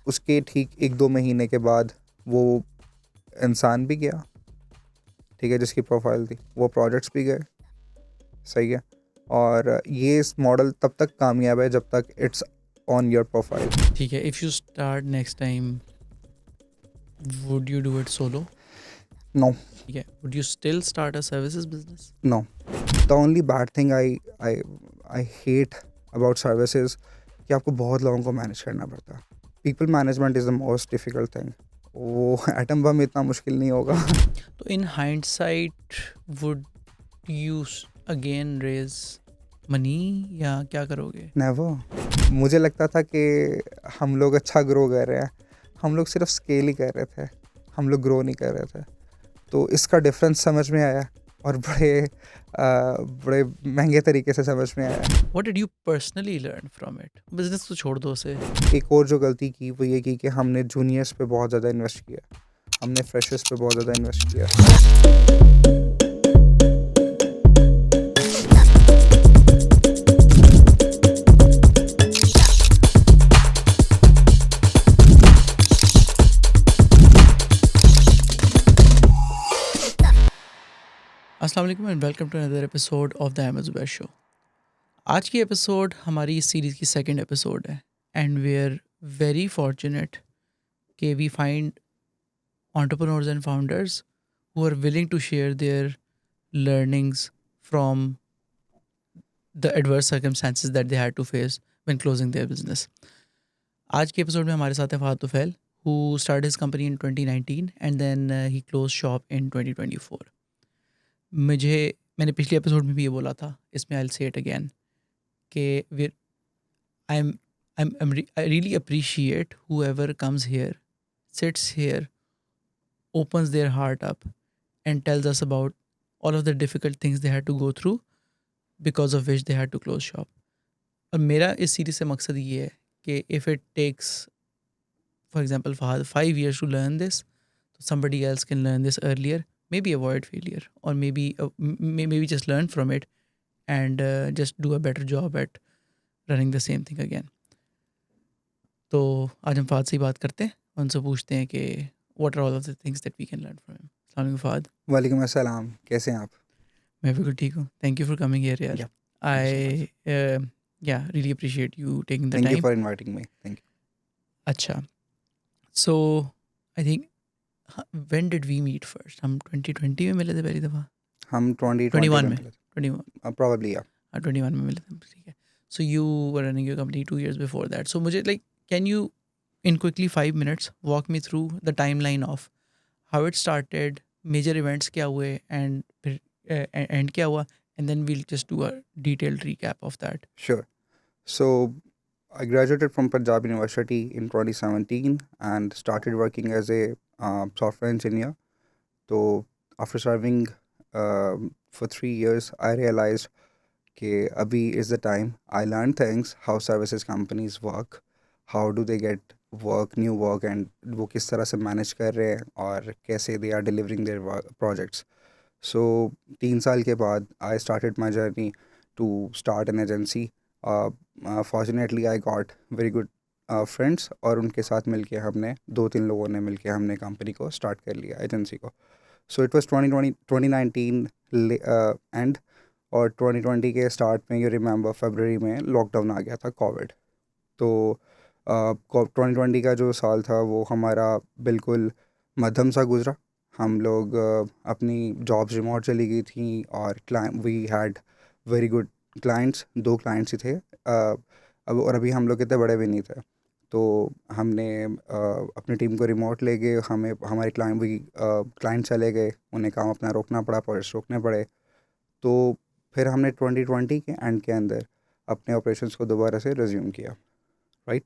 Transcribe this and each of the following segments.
उसके ठीक 1-2 महीने के बाद वो इंसान भी गया, ठीक है, जिसकी प्रोफाइल थी, वो प्रोजेक्ट्स भी गए, सही है। और ये इस मॉडल तब तक कामयाब है जब तक इट्स ऑन योर प्रोफाइल। ठीक है, if you start next time would you do it solo? No, ठीक है, would you still start a services business? No. The only bad thing I hate about services कि आपको बहुत लोगों को manage करना पड़ता है। People management is the most difficult thing. वो एटम बम इतना मुश्किल नहीं होगा। तो in hindsight would you again raise money या क्या करोगे? नेवर। मुझे लगता था कि हम लोग अच्छा ग्रो कर रहे हैं, हम लोग सिर्फ स्केल ही कर रहे थे, हम लोग ग्रो नहीं कर रहे थे। तो इसका डिफरेंस समझ में आया और बड़े महंगे तरीके से समझ में आया। What did you personally learn from it? Business तो छोड़ दो उसे। एक और जो गलती की वो ये की कि हमने जूनियर्स पे बहुत ज़्यादा इन्वेस्ट किया, हमने फ्रेशर्स पे बहुत ज़्यादा इन्वेस्ट किया। अस्सलाम वालेकुम and welcome to another episode of the Ahmed Zubair show. आज की एपिसोड हमारी इस सीरीज़ की सेकंड एपिसोड है and we are very fortunate कि we find entrepreneurs and founders who are willing to share their learnings from the adverse circumstances that they had to face when closing their business. आज के episode में हमारे साथ है Fahad Tufail who started his company in 2019 and then he closed shop in 2024. मैंने पिछले episode में भी ये बोला था, इसमें I'll say it again कि I'm I really appreciate whoever comes here, sits here, opens their heart up and tells us about all of the difficult things they had to go through because of which they had to close shop. और मेरा इस series से मकसद ये है कि if it takes, for example, Fahad 5 years to learn this, so somebody else can learn this earlier, maybe avoid failure or maybe just learn from it and just do a better job at running the same thing again. तो आज हम फ़ाद से ही बात करते हैं, उनसे पूछते हैं कि what are all of the things that we can learn from him. अस्सलाम वालेकुम फ़ाद। वालेकुम अस्सलाम, कैसे हैं आप? मैं बिल्कुल ठीक हूँ, thank you for coming here यार। Yeah, thank you so much. I really appreciate you taking the Thank you time. for inviting me. Thank you. अच्छा, so I think when did we meet first? हम 2020 में मिले थे पहली दफ़ा? हम 2020 21 में में, मिले थे। 21 Probably, yeah. 21 में मिले थे, ठीक है। So you were running your company 2 years before that. So मुझे like, can you in quickly 5 minutes walk me through the timeline of how it started, major events क्या हुए and फिर end क्या हुआ, and then we'll just do a detailed recap of that. Sure. So I graduated from Punjab University in 2017 and started working as a software engineer. So after serving for 3 years, I realized that abhi is the time. I learned things, how services companies work, how do they get work, new work, and वो किस तरह से manage कर रहे हैं और कैसे they are delivering their projects. So 3 साल के बाद I started my journey to start an agency. Fortunately I got very good friends और उनके साथ मिलके हमने 2-3 लोगों ने मिलके हमने कंपनी को स्टार्ट कर लिया, एजेंसी को. सो इट वाज 2019 एंड और 2020 के स्टार्ट में यू रिमेंबर फरवरी में लॉकडाउन आ गया था, कोविड. तो 2020 का जो साल था वो हमारा बिल्कुल मध्यम सा गुजरा. हम लोग अपनी जॉब्स रिमोट चली गई थी और we had very good clients. 2 clients ही थे. अब और अभी हम लोग इतने बड़े भी नहीं थे, तो हमने अपनी टीम को रिमोट ले गए. हमें हमारे क्लाइंट चले गए, उन्हें काम अपना रोकना पड़ा, प्रोजेक्ट्स रोकने पड़े. तो फिर हमने 2020 के एंड के अंदर अपने ऑपरेशंस को दोबारा से रिज्यूम किया, राइट.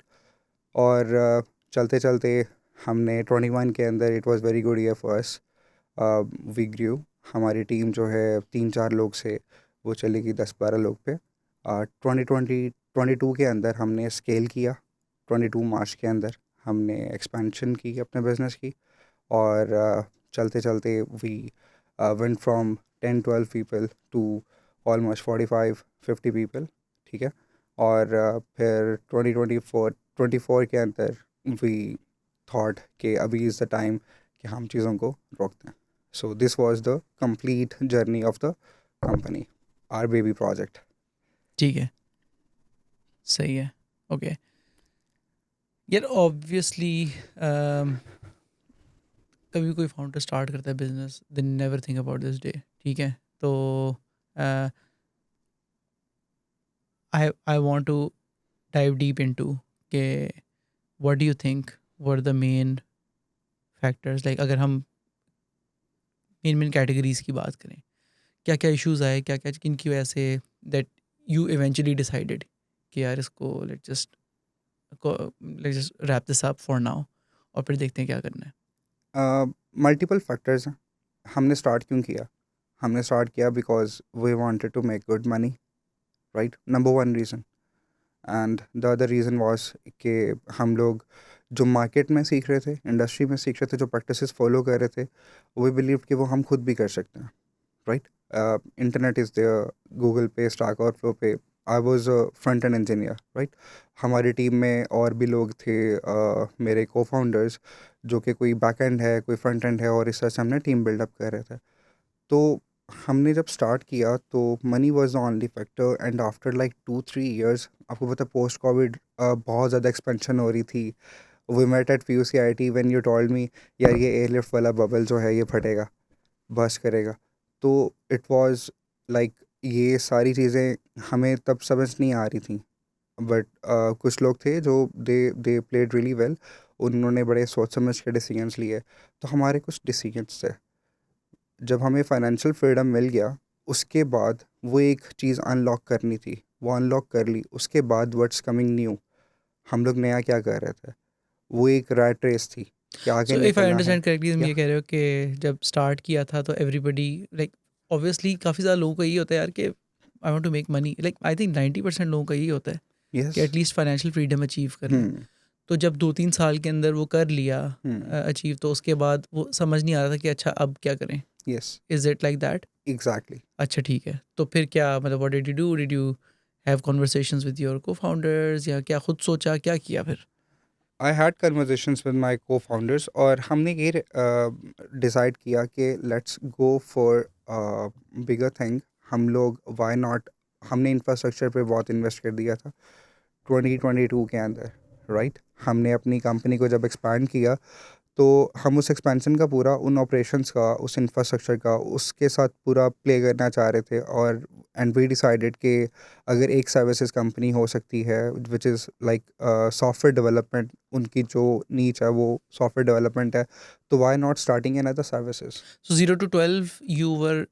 और चलते चलते हमने 21 के अंदर it was very good year for us. We grew. हमारी टीम जो है 3-4 लोग से वो चली गई 10-12 लोग पे. 22 के अंदर हमने स्केल किया. 22 मार्च के अंदर हमने एक्सपेंशन की अपने बिज़नेस की. और चलते चलते we went from 10-12 people to almost 45-50 people, ठीक है. और फिर 2024 के अंदर वी थॉट कि अभी इज़ द टाइम कि हम चीज़ों को रोकते हैं. So this was the complete journey of the company, our baby project. ठीक है, सही है. ओके यार, ऑब्वियसली कभी कोई फाउंडर स्टार्ट करता है business, they never think about this day. ठीक है, तो I want to dive deep into के what do you think were the main factors, like अगर हम मेन कैटेगरीज की बात करें, क्या क्या इश्यूज आए, क्या क्या किन की वजह say that you eventually decided कि यार इसको let's just wrap this up for now, और फिर देखते हैं क्या करना है. मल्टीपल फैक्टर्स हैं. हमने स्टार्ट क्यों किया? हमने स्टार्ट किया because we wanted to make good money, right? Number one reason. And the other reason was कि हम लोग जो मार्केट में सीख रहे थे, इंडस्ट्री में सीख रहे थे, जो प्रैक्टिसेस फॉलो कर रहे थे, वी बिलीव कि वो हम खुद भी कर सकते हैं, right? Internet is there, Google पे, स्टैक ओवरफ्लो पे. I was a front end engineer, right? हमारी टीम में और भी लोग थे, मेरे को फाउंडर्स, जो कि कोई बैक एंड है, कोई फ्रंट एंड है, और इस तरह से हमने टीम बिल्डअप कर रहे थे. तो हमने जब स्टार्ट किया तो money was the only factor. And after like 2-3 years, आपको पता है पोस्ट कोविड बहुत ज़्यादा एक्सपेंशन हो रही थी. We met at PUCIT when you told me यार ये एयरलिफ्ट वाला बबल जो है ये फटेगा, बस्ट करेगा. तो इट वाज लाइक ये सारी चीज़ें हमें तब समझ नहीं आ रही थी. बट कुछ लोग थे जो दे प्लेड रियली वेल. उन्होंने बड़े सोच समझ के डिसीजंस लिए. तो हमारे कुछ डिसीजंस थे. जब हमें फाइनेंशियल फ्रीडम मिल गया, उसके बाद वो एक चीज़ अनलॉक करनी थी, वो अनलॉक कर ली. उसके बाद व्हाट्स कमिंग न्यू, हम लोग नया क्या कर रहे थे, वो एक रैट रेस थी कि आगे सो इफ़ आई निकलना है. अंडरस्टैंड करेक्टली, तुम या ये कह रहे हो कि जब स्टार्ट किया था तो एवरीबडी लाइक, ऑब्वियसली काफ़ी ज़्यादा लोगों का यही होता है यार कि I want to make money, like I think 90% लोगों का यही होता है यस. कि एटलीस्ट फाइनेंशियल फ्रीडम अचीव कर लें. हम्म. तो जब 2-3 साल के अंदर वो कर लिया हम्म. अचीव, तो उसके बाद वो समझ नहीं आ रहा था कि अच्छा अब क्या करें. Yes. Is it like that? Exactly. अच्छा ठीक है, तो फिर क्या मतलब what did you do? Did you have conversations with your co-founders, या क्या खुद सोचा, क्या किया फिर? I had conversations with my co-founders, और हमने ये डिसाइड किया कि let's go for bigger thing. हम लोग वाई नॉट, हमने इंफ्रास्ट्रक्चर पे बहुत इन्वेस्ट कर दिया था 2022 के अंदर, राइट? हमने अपनी कंपनी को जब एक्सपैंड किया तो हम उस एक्सपेंशन का पूरा, उन ऑपरेशंस का, उस इंफ्रास्ट्रक्चर का, उसके साथ पूरा प्ले करना चाह रहे थे. और एंड वी डिसाइडेड कि अगर एक सर्विसेज कंपनी हो सकती है which is like software development, उनकी जो नीच है वो सॉफ्टवेयर डेवलपमेंट है, तो why not starting in other services. So 0 to 12 you were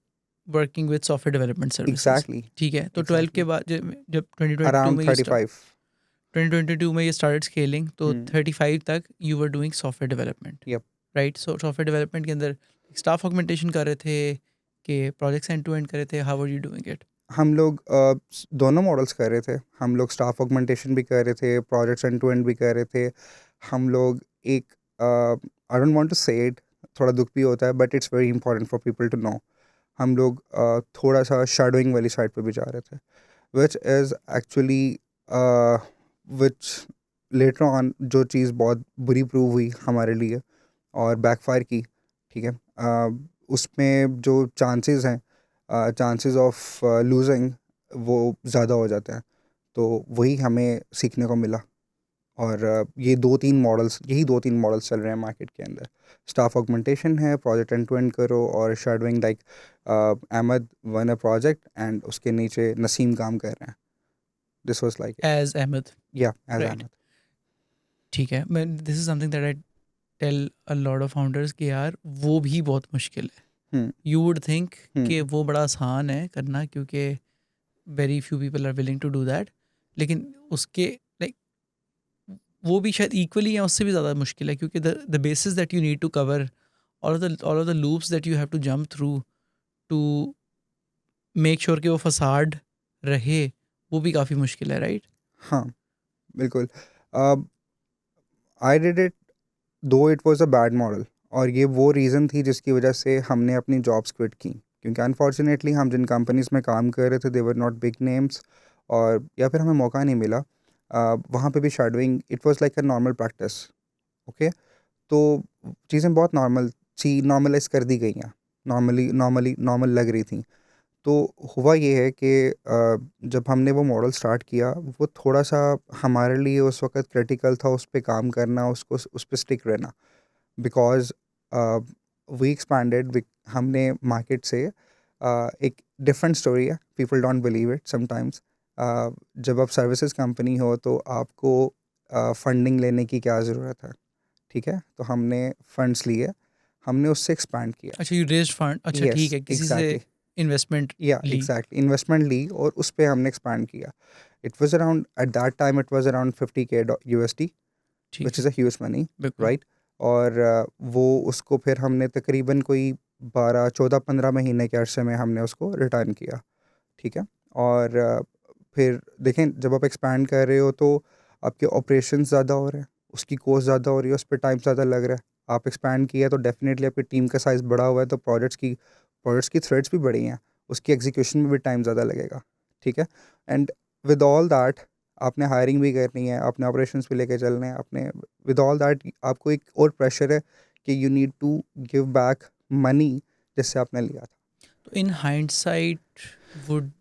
working with software development services. Exactly. ठीक है, तो 12 के एग्जैक्टली. बाद जब 2022 अराउंड में 35. 2022 में ये स्टार्ट स्केलिंग, तो हम्म. 35 तक you were doing software development, yup. Right? So software development के अंदर स्टाफ ऑगमेंटेशन कर रहे थे कि प्रोजेक्ट्स एंड टू एंड कर रहे थे, how are you doing it? हम लोग दोनों मॉडल्स कर रहे थे. हम लोग स्टाफ ऑगमेंटेशन भी कर रहे थे, प्रोजेक्ट्स एंड टू एंड भी कर रहे थे. हम लोग एक, I don't want to say it, थोड़ा दुख भी होता है but it's very important for people to know, हम लोग थोड़ा सा शैडोइंग वाली साइड पे भी जा रहे थे, which is actually which later on जो चीज़ बहुत बुरी प्रूव हुई हमारे लिए और बैकफायर की. ठीक है. उसमें जो चांसेस हैं, चांसेस ऑफ लूजिंग, वो ज़्यादा हो जाते हैं. तो वही हमें सीखने को मिला. और यही दो तीन मॉडल्स चल रहे हैं मार्केट के अंदर. स्टाफ ऑगमेंटेशन है, प्रोजेक्ट एंड टू एंड करो, और shadowing like Ahmad one a project and उसके नीचे नसीम काम कर रहे हैं. This was like it. As Ahmad, या एज राइट? अहमद. ठीक है, मैं this is something that I tell a lot of founders कि यार वो भी बहुत मुश्किल है. हम्म. यू वुड थिंक कि हम्म. वो बड़ा आसान है करना, क्योंकि very few people are willing to do that, लेकिन उसके लाइक वो भी शायद इक्वली या उससे भी ज़्यादा मुश्किल है, क्योंकि the basis that you need to cover, all of the loops that you have to jump through to make sure कि वो फसाड रहे, वो भी काफ़ी मुश्किल है, राइट? हाँ, बिल्कुल. आई डिड इट दो it was a bad model, और ये वो रीज़न थी जिसकी वजह से हमने अपनी जॉब्स क्विट की. क्योंकि अनफॉर्चुनेटली हम जिन कंपनीज में काम कर रहे थे दे वर नॉट बिग नेम्स, और या फिर हमें मौका नहीं मिला. वहाँ पे भी shadowing, it was like a normal practice. Okay, तो चीज़ें बहुत नॉर्मलाइज कर दी गई हैं, नॉर्मल लग रही थी। तो हुआ ये है कि जब हमने वो मॉडल स्टार्ट किया, वो थोड़ा सा हमारे लिए उस वक्त क्रिटिकल था, उस पे काम करना, उसको उस पे स्टिक रहना, बिकॉज वी एक्सपैंडेड। हमने मार्केट से एक डिफरेंट स्टोरी है, people don't believe it sometimes. जब आप सर्विसेज कंपनी हो तो आपको फंडिंग लेने की क्या ज़रूरत है, ठीक है? तो हमने फंड्स लिए, हमने उससे एक्सपैंड किया। अच्छा, यू रेज्ड फंड, अच्छा ठीक यस, है, किसी से एग्जैक्टली। इन्वेस्टमेंट या ली। एग्जैक्टली, इन्वेस्टमेंट ली और उस पे हमने एक्सपैंड किया। It was around at that time it was around 50K USD, ठीक विच है, इज़ अ ह्यूज मनी, बिल्कुल। राइट? और वो उसको फिर हमने तकरीबन कोई 12 14 15 महीने के अरसे में हमने उसको रिटर्न किया, ठीक है? और फिर देखें, जब आप एक्सपैंड कर रहे हो तो आपके ऑपरेशन ज़्यादा हो रहे हैं, उसकी कॉस्ट ज़्यादा हो रही है, उस पर टाइम ज़्यादा लग रहा है। आप एक्सपैंड किया तो डेफिनेटली आपकी टीम का साइज़ बड़ा हुआ है, तो प्रोजेक्ट्स की थ्रेड्स भी बढ़ी हैं, उसकी एग्जीक्यूशन में भी टाइम ज़्यादा लगेगा, ठीक है? एंड विद ऑल दैट आपने हायरिंग भी करनी है, आपने ऑपरेशंस भी लेके चलने हैं, आपने विद ऑल दैट आपको एक और प्रेशर है कि you need to give back money जिससे आपने लिया था। तो in hindsight would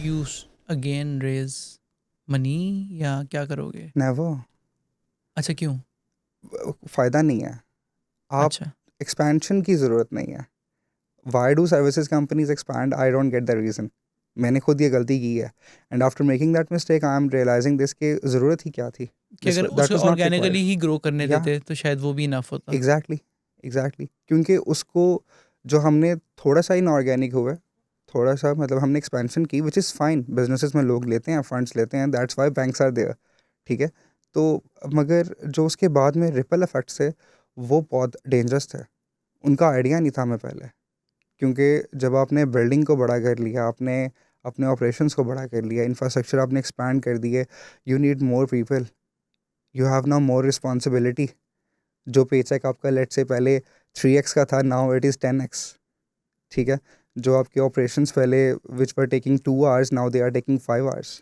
you again raise money या क्या करोगे? नेवर। अच्छा, क्यों? फ़ायदा नहीं है। आप अच्छा, एक्सपेंशन की ज़रूरत नहीं है। Why do services companies expand? I don't get the reason. मैंने खुद ये गलती की है, and after making that mistake I am realizing this कि ज़रूरत ही क्या थी? कि अगर दैट उसे वाज नॉट रिक्वायर्ड। ऑर्गेनिकली ही ग्रो करने या देते तो शायद वो भी इनफ होता। एग्जैक्टली, एग्जैक्टली, क्योंकि उसको जो हमने थोड़ा सा इनऑर्गेनिक हुआ, थोड़ा सा मतलब हमने एक्सपेंशन की, विच इज़ फाइन, बिजनेसेस में लोग लेते हैं, फंड्स लेते हैं, that's why banks are there, ठीक है? तो मगर जो उसके बाद में रिपल इफेक्ट्स थे, वो बहुत डेंजरस थे। उनका आइडिया नहीं था हमें पहले, क्योंकि जब आपने बिल्डिंग को बड़ा कर लिया, आपने अपने ऑपरेशंस को बड़ा कर लिया, इंफ्रास्ट्रक्चर आपने एक्सपैंड कर दिए, you need more people, you have now more responsibility. जो पेचेक आपका लेट से पहले 3x का था, नाउ इट इज़ 10x, ठीक है? जो आपके ऑपरेशंस पहले which were taking 2 hours, now they are taking 5 hours,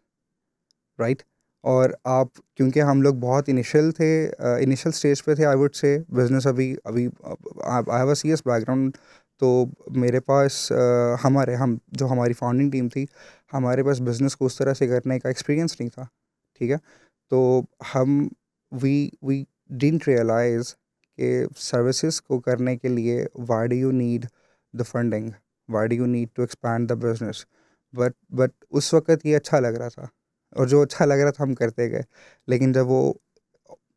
right? और आप, क्योंकि हम लोग बहुत इनिशियल स्टेज पे थे, आई वुड से बिजनेस अभी अभी I have a CS background, तो मेरे पास हम जो हमारी फाउंडिंग टीम थी, हमारे पास बिजनेस को उस तरह से करने का एक्सपीरियंस नहीं था, ठीक है? तो हम वी डिडंट रियलाइज कि सर्विसेज को करने के लिए why do you need the funding, why do you need to expand the business. But उस वक्त ये अच्छा लग रहा था, और जो अच्छा लग रहा था हम करते गए। लेकिन जब वो,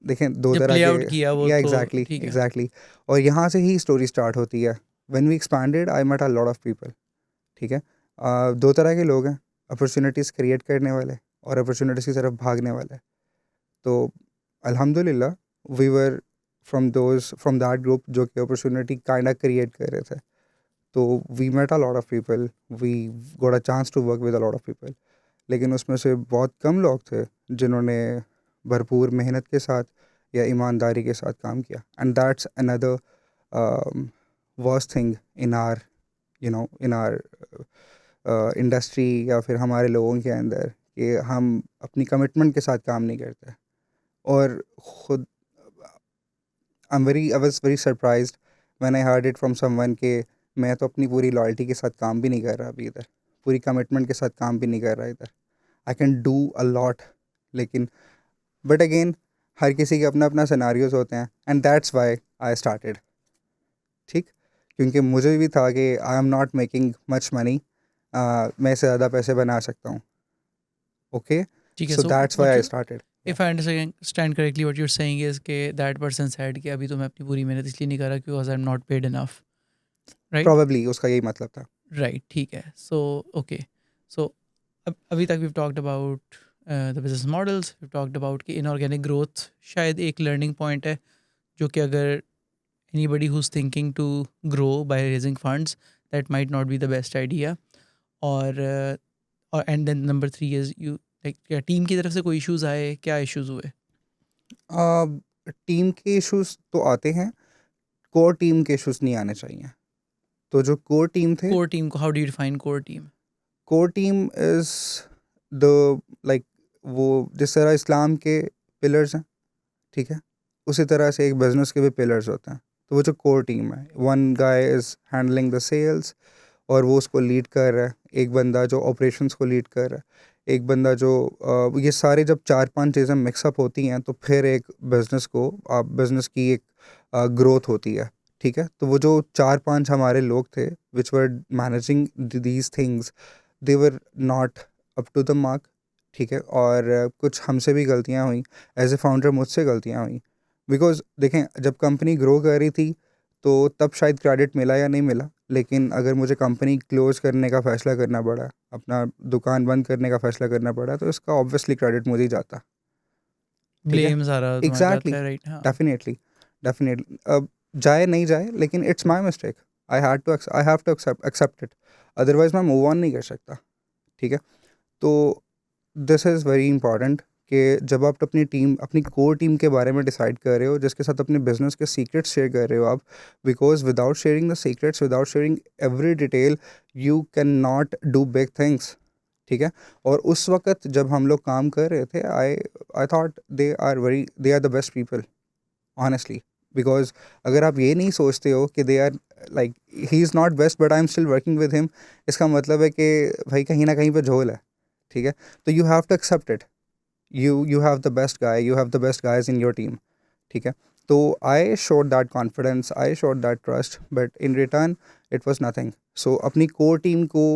देखें, दो जब तरह प्ले के, आउट किया वो या तो एग्जैक्टली, ठीक है। एग्जैक्टली। और यहाँ से ही स्टोरी स्टार्ट होती है। When we expanded I met a lot of people, ठीक है? दो तरह के लोग हैं, अपॉर्चुनिटीज़ क्रिएट करने वाले और अपॉर्चुनिटीज़ की तरफ भागने वाले। तो अल्हम्दुलिल्लाह we were from that group जो कि अपॉर्चुनिटी काइंड क्रिएट कर रहे थे। तो we met a lot of people, we got a chance to work with a lot of people. लेकिन उसमें से बहुत कम लोग थे जिन्होंने भरपूर मेहनत के साथ या ईमानदारी के साथ काम किया, and that's another worst thing in are, in our industry, या फिर हमारे लोगों के अंदर, कि हम अपनी कमिटमेंट के साथ काम नहीं करते। और खुद I was very surprised when I heard it from someone के मैं तो अपनी पूरी लॉयल्टी के साथ काम भी नहीं कर रहा अभी इधर, पूरी कमिटमेंट के साथ काम भी नहीं कर रहा इधर। I can do a lot, लेकिन बट अगेन हर किसी के अपना अपना सिनारियोज होते हैं, and that's why I started, ठीक? क्योंकि मुझे भी था कि I am not making much money, मैं इससे ज़्यादा पैसे बना सकता हूँ, ओके? ठीक है, so so that's why what I you, started. If I understand correctly what you are saying is के दैट पर्सन सेड कि अभी तो मैं अपनी पूरी मेहनत इसलिए नहीं कर रहा because I am not paid enough, right? Probably उसका यही मतलब था। राइट, ठीक है। सो ओके, सो अब अभी तक we talked about the business models, we talked about कि इनऑर्गेनिक ग्रोथ शायद एक लर्निंग पॉइंट है, जो कि अगर anybody who is thinking to grow by raising funds, that might not be the best idea. और और and then number 3 is you like, क्या टीम की तरफ से कोई इश्यूज आए, क्या इश्यूज हुए? टीम के इश्यूज तो आते हैं, कोर टीम के इश्यूज नहीं आने चाहिए। तो जो कोर टीम थे, कोर टीम को how do you define core team? Core team is the, like, वो जिस तरह इस्लाम के पिलर्स हैं, ठीक है? उसी तरह से एक बिजनेस के भी पिलर्स होते हैं। तो वो जो कोर टीम है, one guy is handling the sales और वो उसको लीड कर रहा है, एक बंदा जो ऑपरेशंस को लीड कर रहा है, एक बंदा जो ये सारे जब 4-5 चीज़ें मिक्सअप होती हैं तो फिर एक बिज़नेस को बिज़नेस की एक ग्रोथ होती है। ठीक है, तो वो जो 4-5 हमारे लोग थे which were managing these things, they were not up to the mark. ठीक है, और कुछ हमसे भी गलतियाँ हुई, एज ए फाउंडर मुझसे गलतियाँ हुई। बिकॉज देखें, जब कंपनी ग्रो कर रही थी तो तब शायद क्रेडिट मिला या नहीं मिला, लेकिन अगर मुझे कंपनी क्लोज़ करने का फ़ैसला करना पड़ा, अपना दुकान बंद करने का फ़ैसला करना पड़ा, तो इसका ऑब्वियसली क्रेडिट मुझे ही जाता। ठीक है, ब्लेम सारा तुम्हारे एग्जैक्टली, जाता है, राइट? हाँ। Definitely, definitely. अब जाए नहीं जाए, लेकिन it's my mistake, I have to accept it, otherwise मैं मूव ऑन नहीं कर सकता। ठीक है, तो दिस इज़ वेरी इंपॉर्टेंट कि जब आप अपनी कोर टीम के बारे में डिसाइड कर रहे हो, जिसके साथ अपने बिजनेस के सीक्रेट्स शेयर कर रहे हो आप, because without sharing the secrets, without sharing every detail, you can not do big things. ठीक है, और उस वक्त जब हम लोग काम कर रहे थे, I thought they are the best people, honestly. Because अगर आप ये नहीं सोचते हो कि they are like, he is not best but I am still working with him, इसका मतलब है कि भाई कहीं ना कहीं पे झोल है। ठीक है, तो you have to accept it, you have the best guy, you have the best guys in your team। ठीक है, तो आई showed that confidence, I showed that trust, but in return it was nothing। so अपनी core team को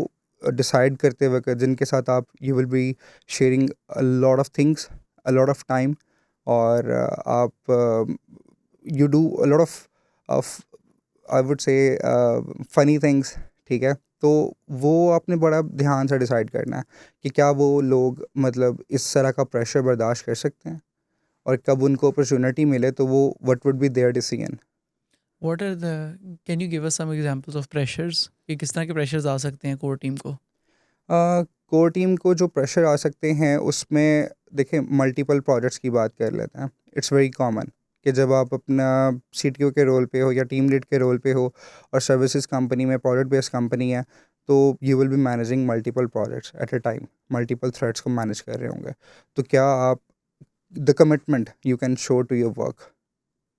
decide करते वक्त, जिनके साथ आप you will be sharing a lot of things, a lot of time, और आप you do a lot of I would say funny things। ठीक है, तो वो आपने बड़ा ध्यान से डिसाइड करना है कि क्या वो लोग मतलब इस तरह का प्रेशर बर्दाश्त कर सकते हैं, और कब उनको अपॉर्चुनिटी मिले तो वो what would be their decision. What are the can you give us some examples of pressures कि किस तरह के प्रेशर्स आ सकते हैं कोर टीम को? कोर टीम को जो प्रेशर आ सकते हैं उसमें देखिए, मल्टीपल प्रोजेक्ट्स की बात कर लेते हैं। इट्स वेरी कॉमन कि जब आप अपना CTO के रोल पे हो या टीम लीड के रोल पे हो और सर्विसेज कंपनी में, प्रोडक्ट बेस्ड कंपनी है, तो you will be managing multiple projects at a time, multiple threads को मैनेज कर रहे होंगे। तो क्या आप the commitment you can show to your work,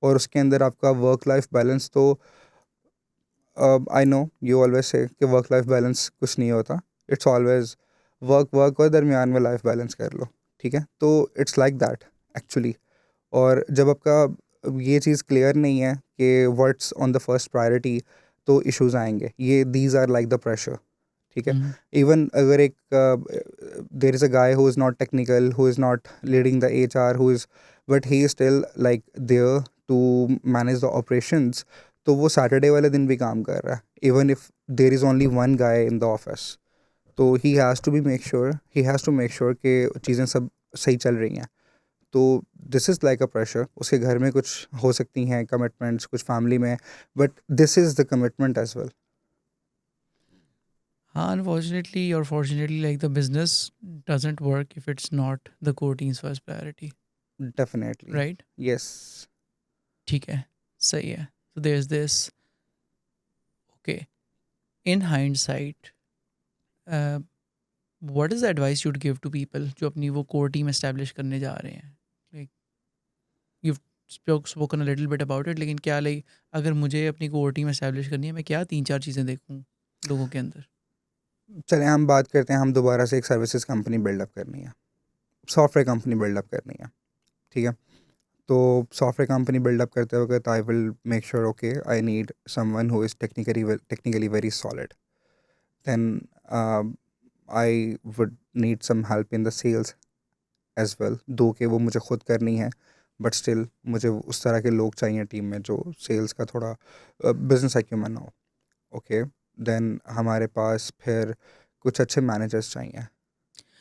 और उसके अंदर आपका वर्क लाइफ बैलेंस, तो I know you always say कि वर्क लाइफ बैलेंस कुछ नहीं होता, इट्स ऑलवेज वर्क वर्क, और दरमियान में लाइफ बैलेंस कर लो। ठीक है, तो इट्स लाइक दैट एक्चुअली। और जब आपका ये चीज़ क्लियर नहीं है कि what's on the first priority, तो इश्यूज आएंगे, ये these are like the pressure. ठीक है, हम्म। इवन अगर एक there is a guy who is not technical, who is not leading the HR, who is, but he is still like there to manage the operations, तो वो Saturday वाले दिन भी काम कर रहा है, even if there is only one guy in the office. तो he has to make sure कि चीज़ें सब सही चल रही हैं। तो this is like a pressure, उसके घर में कुछ हो सकती हैं कमिटमेंट्स, कुछ फैमिली में, but this is the commitment as well. हाँ, अनफॉर्चुनेटली और fortunately, like the business doesn't work if it's not the core team's first priority, definitely, right? Yes. ठीक है, सही है। So there is this. Okay, in hindsight, what is the advice you'd give to people जो अपनी वो core team establish करने जा रहे हैं? Like you spoken a little bit about it, लेकिन क्या, लाइक अगर मुझे अपनी कोर टीम एस्टैब्लिश करनी है, मैं क्या 3-4 चीज़ें देखूँ लोगों के अंदर? चलें हम बात करते हैं, हम दोबारा से एक सर्विसेज कंपनी बिल्डअप करनी है, सॉफ्टवेयर कंपनी बिल्डअप करनी है। ठीक है, तो सॉफ्टवेयर कंपनी बिल्डअप करते वक्त I will make sure okay I need someone who is technically very solid. Then I would need some help in the sales as well, though कि वो मुझे खुद करनी है, बट स्टिल मुझे उस तरह के लोग चाहिए टीम में जो सेल्स का थोड़ा बिजनेस एक्यूमन हो। ओके, देन हमारे पास फिर कुछ अच्छे मैनेजर्स चाहिए, आई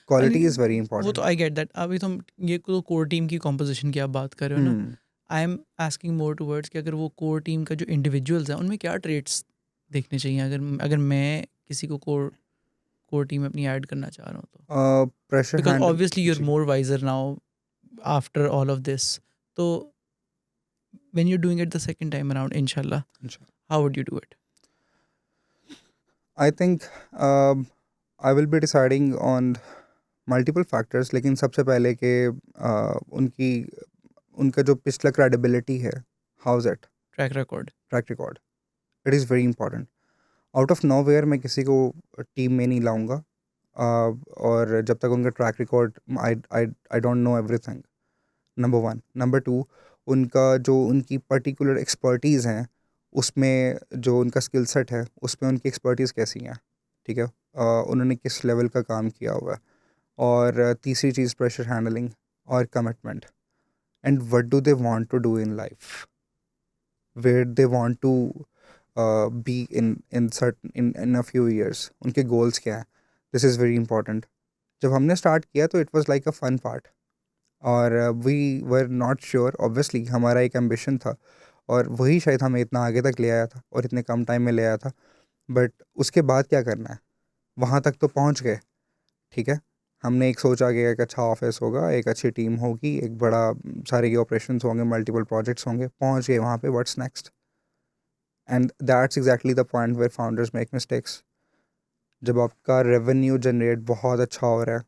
क्वालिटी इज़ वेरी मीन वो तो इंपॉर्टेंट। I get that. अभी तुम ये तो कोर टीम की कॉम्पोजिशन की आप बात कर रहे हो ना। Hmm, I am asking more towards कि अगर वो कोर टीम का जो इंडिविजुअल्स हैं उनमें क्या ट्रेट्स देखने चाहिए, अगर अगर मैं किसी को कोर कोर टीम में अपनी ऐड करना चाह रहा हूँ तो? Pressure because handle, obviously you are जी। More wiser now after all of this, तो when you are doing it the second time around, इंशाल्लाह, how would you do it? I think I will be deciding on multiple factors, लेकिन सबसे पहले कि उनकी उनका जो पिछला क्रेडिबिलिटी है, how is it, track record. Track record, it is very important. Out of nowhere मैं किसी को टीम में नहीं लाऊंगा, और जब तक उनका track record, I I don't know everything, number one. Number two, उनका जो उनकी पर्टिकुलर एक्सपर्टीज़ हैं, उसमें जो उनका स्किल सेट है, उसमें उनकी एक्सपर्टीज़ कैसी हैं, ठीक है, उन्होंने किस लेवल का काम किया हुआ है. और तीसरी चीज़ प्रेशर हैंडलिंग और commitment. And what do they want to do in life, where they want to be in certain in a few years, उनके गोल्स क्या हैं. This is very important. जब हमने स्टार्ट किया तो it was like a fun part, और we were not sure. Obviously हमारा एक एम्बिशन था, और वही शायद हमें इतना आगे तक ले आया था और इतने कम टाइम में ले आया था. बट उसके बाद क्या करना है, वहाँ तक तो पहुँच गए, ठीक है. हमने एक सोचा कि एक अच्छा ऑफिस होगा, एक अच्छी टीम होगी, एक बड़ा सारे के ऑपरेशंस होंगे, मल्टीपल प्रोजेक्ट्स होंगे, पहुँच गए वहाँ पे. What's next? And that's exactly the point where founders make mistakes. जब आपका रेवेन्यू जनरेट बहुत अच्छा हो रहा है,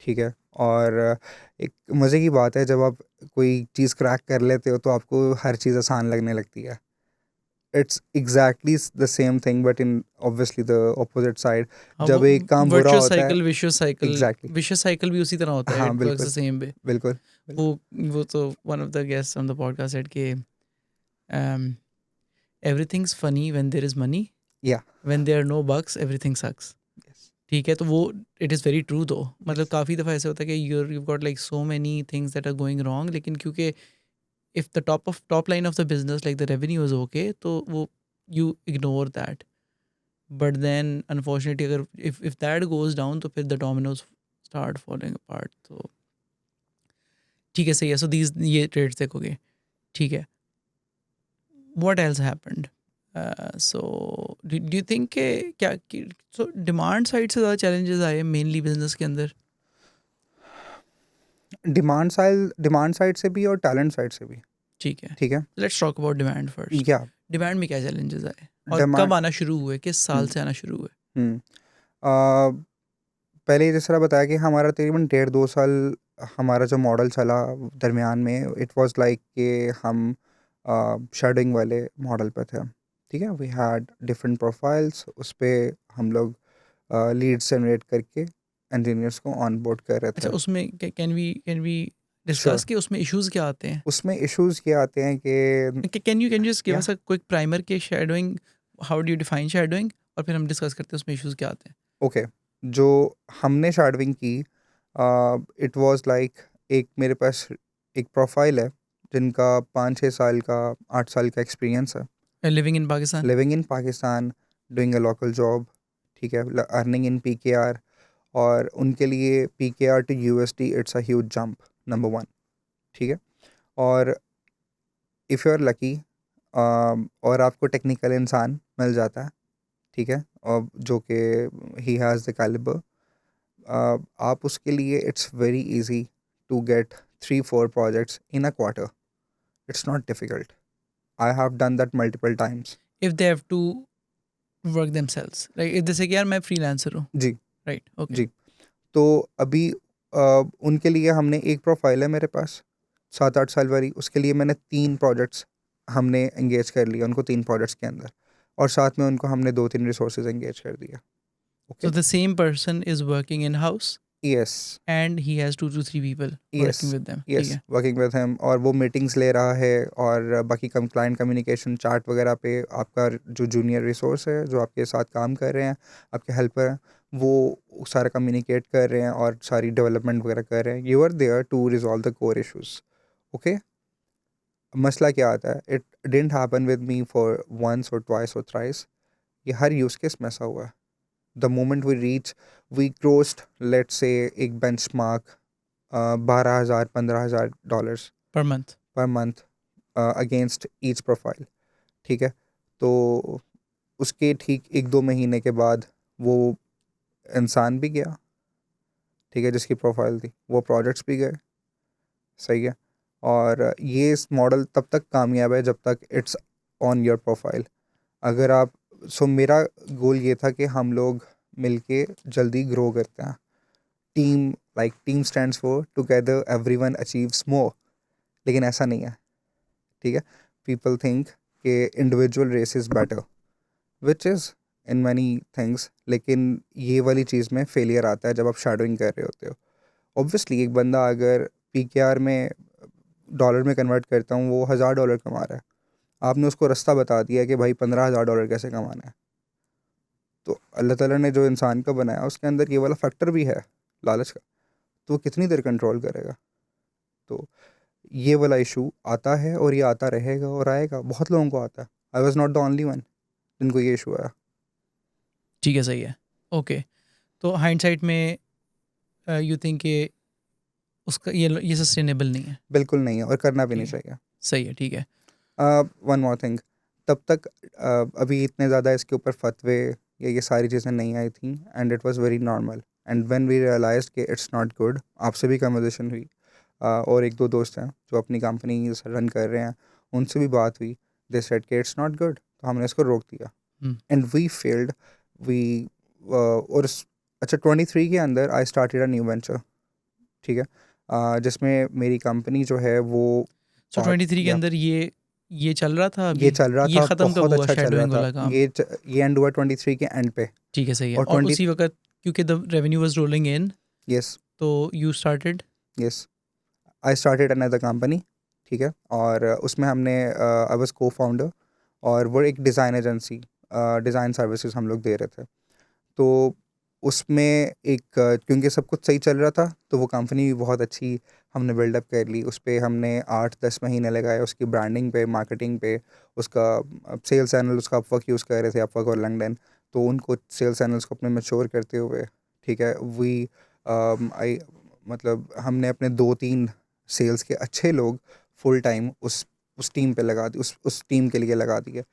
ठीक है, और एक मज़े की बात है, जब आप कोई चीज़ क्रैक कर लेते हो तो आपको हर चीज़ आसान लगने लगती है. It's exactly the same thing but in obviously the opposite side. हाँ, जब वो एक काम बुरा वर्चुअस होता है, cycle, vicious cycle, exactly, vicious cycle भी उसी तरह होता है, हाँ, इट वर्क्स द बिल्कुल, सेम वे। बिल्कुल, वो बिल्कुल. वो तो one of the guests on the podcast said कि everything's funny when there is money, या, when there are no bugs everything sucks. Yes, ठीक है, तो वो इट इज़ वेरी ट्रू दो। मतलब यस, काफ़ी दफ़ा ऐसा होता है कि you got like so many things that are going wrong, लेकिन क्योंकि if the top line of the business like the revenue is okay, तो वो you ignore that. But then unfortunately अगर इफ दैट गोज डाउन तो फिर the dominoes start following apart. तो ठीक है, सही है. सो दीज ये ट्रेड्स देखोगे, ठीक है. What else happened? So do you think के क्या सो डिमांड साइड से ज़्यादा चैलेंजेस आए मेनली बिजनेस के अंदर? डिमांड साइड से भी और टैलेंट साइड से भी, ठीक है, ठीक है. Let's talk about demand first. या, डिमांड में क्या चैलेंजेस आए और कब डिमांड, आना शुरू हुए, किस साल से आना शुरू हुए? हम्म, अ, पहले जिस तरह बताया कि हमारा तकरीबन 1.5-2 साल हमारा जो मॉडल चला, दरमियान में इट वाज लाइक कि हम शेडोइंग वाले मॉडल पे थे, ठीक है. वी हैड डिफरेंट प्रोफाइल्स, उस पे हम लोग लीड्स जनरेट करके इंजीनियर्स को ऑन बोर्ड कर रहे अच्छा, थे. उसमें कैन वी श्योर. डिस्कस कि उसमें इश्यूज क्या आते हैं? उसमें इश्यूज ये आते हैं कि, कैन यू जस्ट गिव या, अस अ क्विक प्राइमर के shadowing, how do you define shadowing, और फिर हम डिस्कस करते हैं उसमें इश्यूज क्या आते हैं. ओके, जो हमने शैडोइंग की, इट वाज लाइक, एक मेरे पास एक प्रोफाइल है जिनका 5-6 साल का, 8 साल का एक्सपीरियंस है, living in Pakistan. Living in Pakistan, doing a local job, ठीक है, अर्निंग इन PKR. और उनके लिए PKR to USD it's a huge jump, number one, ठीक है. और इफ़ यू आर लकी, और आपको टेक्निकल इंसान मिल जाता है, ठीक है, और जो कि ही हैज़ द कैलिबर, आप उसके लिए it's very easy to get 3-4 projects in a quarter. It's not difficult. I have done that multiple times. If they have to work themselves, like जैसे कि यार मैं फ्रीलांसर हूँ, जी, राइट? ओके. जी. तो अभी उनके लिए हमने एक प्रोफाइल है मेरे पास, 7-8 साल वाली. उसके लिए मैंने 3 प्रोजेक्ट्स हमने एंगेज कर लिया उनको, 3 प्रोजेक्ट्स के अंदर, और साथ में उनको हमने 2-3 रिसोर्सेज एंगेज कर दिया. So okay. the same person is working in house yes, and he has 2 to 3 people yes, working with them. ठीक यस, है. वर्किंग विद हिम, और वो मीटिंग्स ले रहा है, और बाकी कम क्लाइंट कम्युनिकेशन चार्ट वगैरह पे आपका जो जूनियर रिसोर्स है, जो आपके साथ काम कर रहे हैं, आपके हेल्पर हैं, वो सारा कम्युनिकेट कर रहे हैं और सारी डेवलपमेंट वगैरह कर रहे हैं. You are there to resolve the core issues. Okay. मसला क्या आता है, it didn't happen with me for once और ट्वाइस और थ्राइस. ये हर यूज़ केस में ऐसा हुआ है. The moment we reach, we crossed, let's say एक benchmark, $12,000-15,000 Per month. Per month against each profile, ठीक है. तो उसके ठीक 1-2 महीने के बाद वो इंसान भी गया, ठीक है, जिसकी प्रोफाइल थी, वो प्रोजेक्ट्स भी गए, सही है. और ये इस मॉडल तब तक कामयाब है जब तक इट्स ऑन योर प्रोफाइल. अगर आप, सो मेरा गोल ये था कि हम लोग मिलके जल्दी ग्रो करते हैं. Team, like team stands for together everyone achieves more. लेकिन ऐसा नहीं है, ठीक है. पीपल थिंक कि individual race is better, which is in many things, लेकिन ये वाली चीज़ में फेलियर आता है जब आप शैडोइंग कर रहे होते हो. ऑब्वियसली एक बंदा अगर PKR में डॉलर में कन्वर्ट करता हूँ, वो $1000 कमा रहा है, आपने उसको रास्ता बता दिया कि भाई $15,000 कैसे कमाना है. तो अल्लाह ताला ने जो इंसान का बनाया उसके अंदर ये वाला फैक्टर भी है, लालच का. तो वो कितनी देर कंट्रोल करेगा. तो ये वाला इशू आता है और ये आता रहेगा और आएगा, बहुत लोगों को आता है. I was not the only one जिनको ये इशू आया. ठीक है, सही है. ओके, तो हाइंडसाइट में यू थिंक कि उसका ये सस्टेनेबल नहीं है. बिल्कुल नहीं है और करना भी नहीं ठीक है, चाहिए. सही है, ठीक है. वन मोर थिंग, तब तक अभी इतने ज़्यादा इसके ऊपर फतवे ये सारी चीज़ें नहीं आई थी, and it was very normal. And when we realized कि इट्स नॉट गुड, आपसे भी कन्वर्सेशन हुई, और एक दो दोस्त हैं जो अपनी कंपनी रन कर रहे हैं, उनसे भी बात हुई. दे सेड कि इट्स नॉट गुड, तो हमने इसको रोक दिया. हम्म, एंड वी फेल्ड. वी और अच्छा, 23 के अंदर I started a new venture, ठीक है, जिसमें मेरी कंपनी जो है वो सो पार्ट 23 के या अंदर ये चल रहा था ये अभी. चल रहा ये था, ख़त्म कब बहुत हुआ अच्छा चल रहा शेडोइंग था. वाला काम? ये एंड हुआ 23 के एंड पे. ठीक है, सही है. और और 20 उसी वक्त क्योंकि the revenue was rolling in, yes, तो you started. Yes, I started another company, ठीक है. और उसमें हमने आई वाज को फाउंडर, और वो एक डिज़ाइन एजेंसी, डिज़ाइन सर्विसेज हम लोग दे रहे थे. तो उसमें एक क्योंकि सब कुछ सही चल रहा था, तो वो कंपनी भी बहुत अच्छी हमने बिल्डअप कर ली. उस पे हमने 8-10 महीने लगाए उसकी ब्रांडिंग पे, मार्केटिंग पे. उसका सेल्स चैनल, उसका अपवर्क यूज़ कर रहे थे, अपवर्क और लिंक्डइन. तो उनको सेल्स चैनल्स को अपने मैच्योर करते हुए, ठीक है, वी आई मतलब हमने अपने 2-3 सेल्स के अच्छे लोग फुल टाइम उस टीम पे लगा दी, उस टीम के लिए लगा दिए.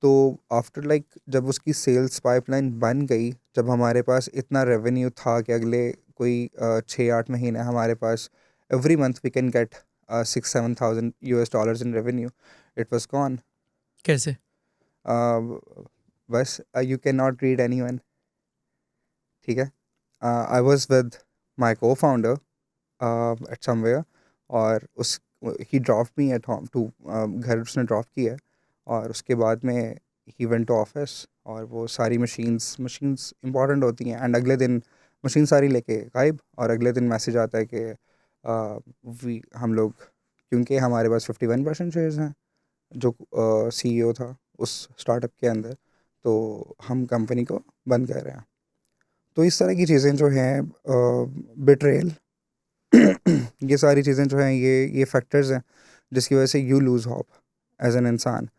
तो आफ्टर लाइक जब उसकी सेल्स पाइपलाइन बन गई, जब हमारे पास इतना रेवेन्यू था कि अगले कोई 6-8 महीने हमारे पास every month we can get $6,000-7,000 in revenue, it was gone. कैसे? बस you can not read anyone, ठीक है. आई वॉज विद माई को फाउंडर एट समवेयर, और उस ही drop me at home too, घर उसने ड्रॉप किया. और उसके बाद में ही वेंट टू ऑफिस, और वो सारी मशीन्स इंपॉर्टेंट होती हैं, एंड अगले दिन मशीन सारी लेके गायब. और अगले दिन मैसेज आता है कि वी हम लोग, क्योंकि हमारे पास 51% शेयर्स हैं, जो CEO था उस स्टार्टअप के अंदर, तो हम कंपनी को बंद कर रहे हैं. तो इस तरह की चीज़ें जो हैं, बिट्रेल, ये सारी चीज़ें जो हैं, ये फैक्टर्स हैं जिसकी वजह से you lose hope as an इंसान,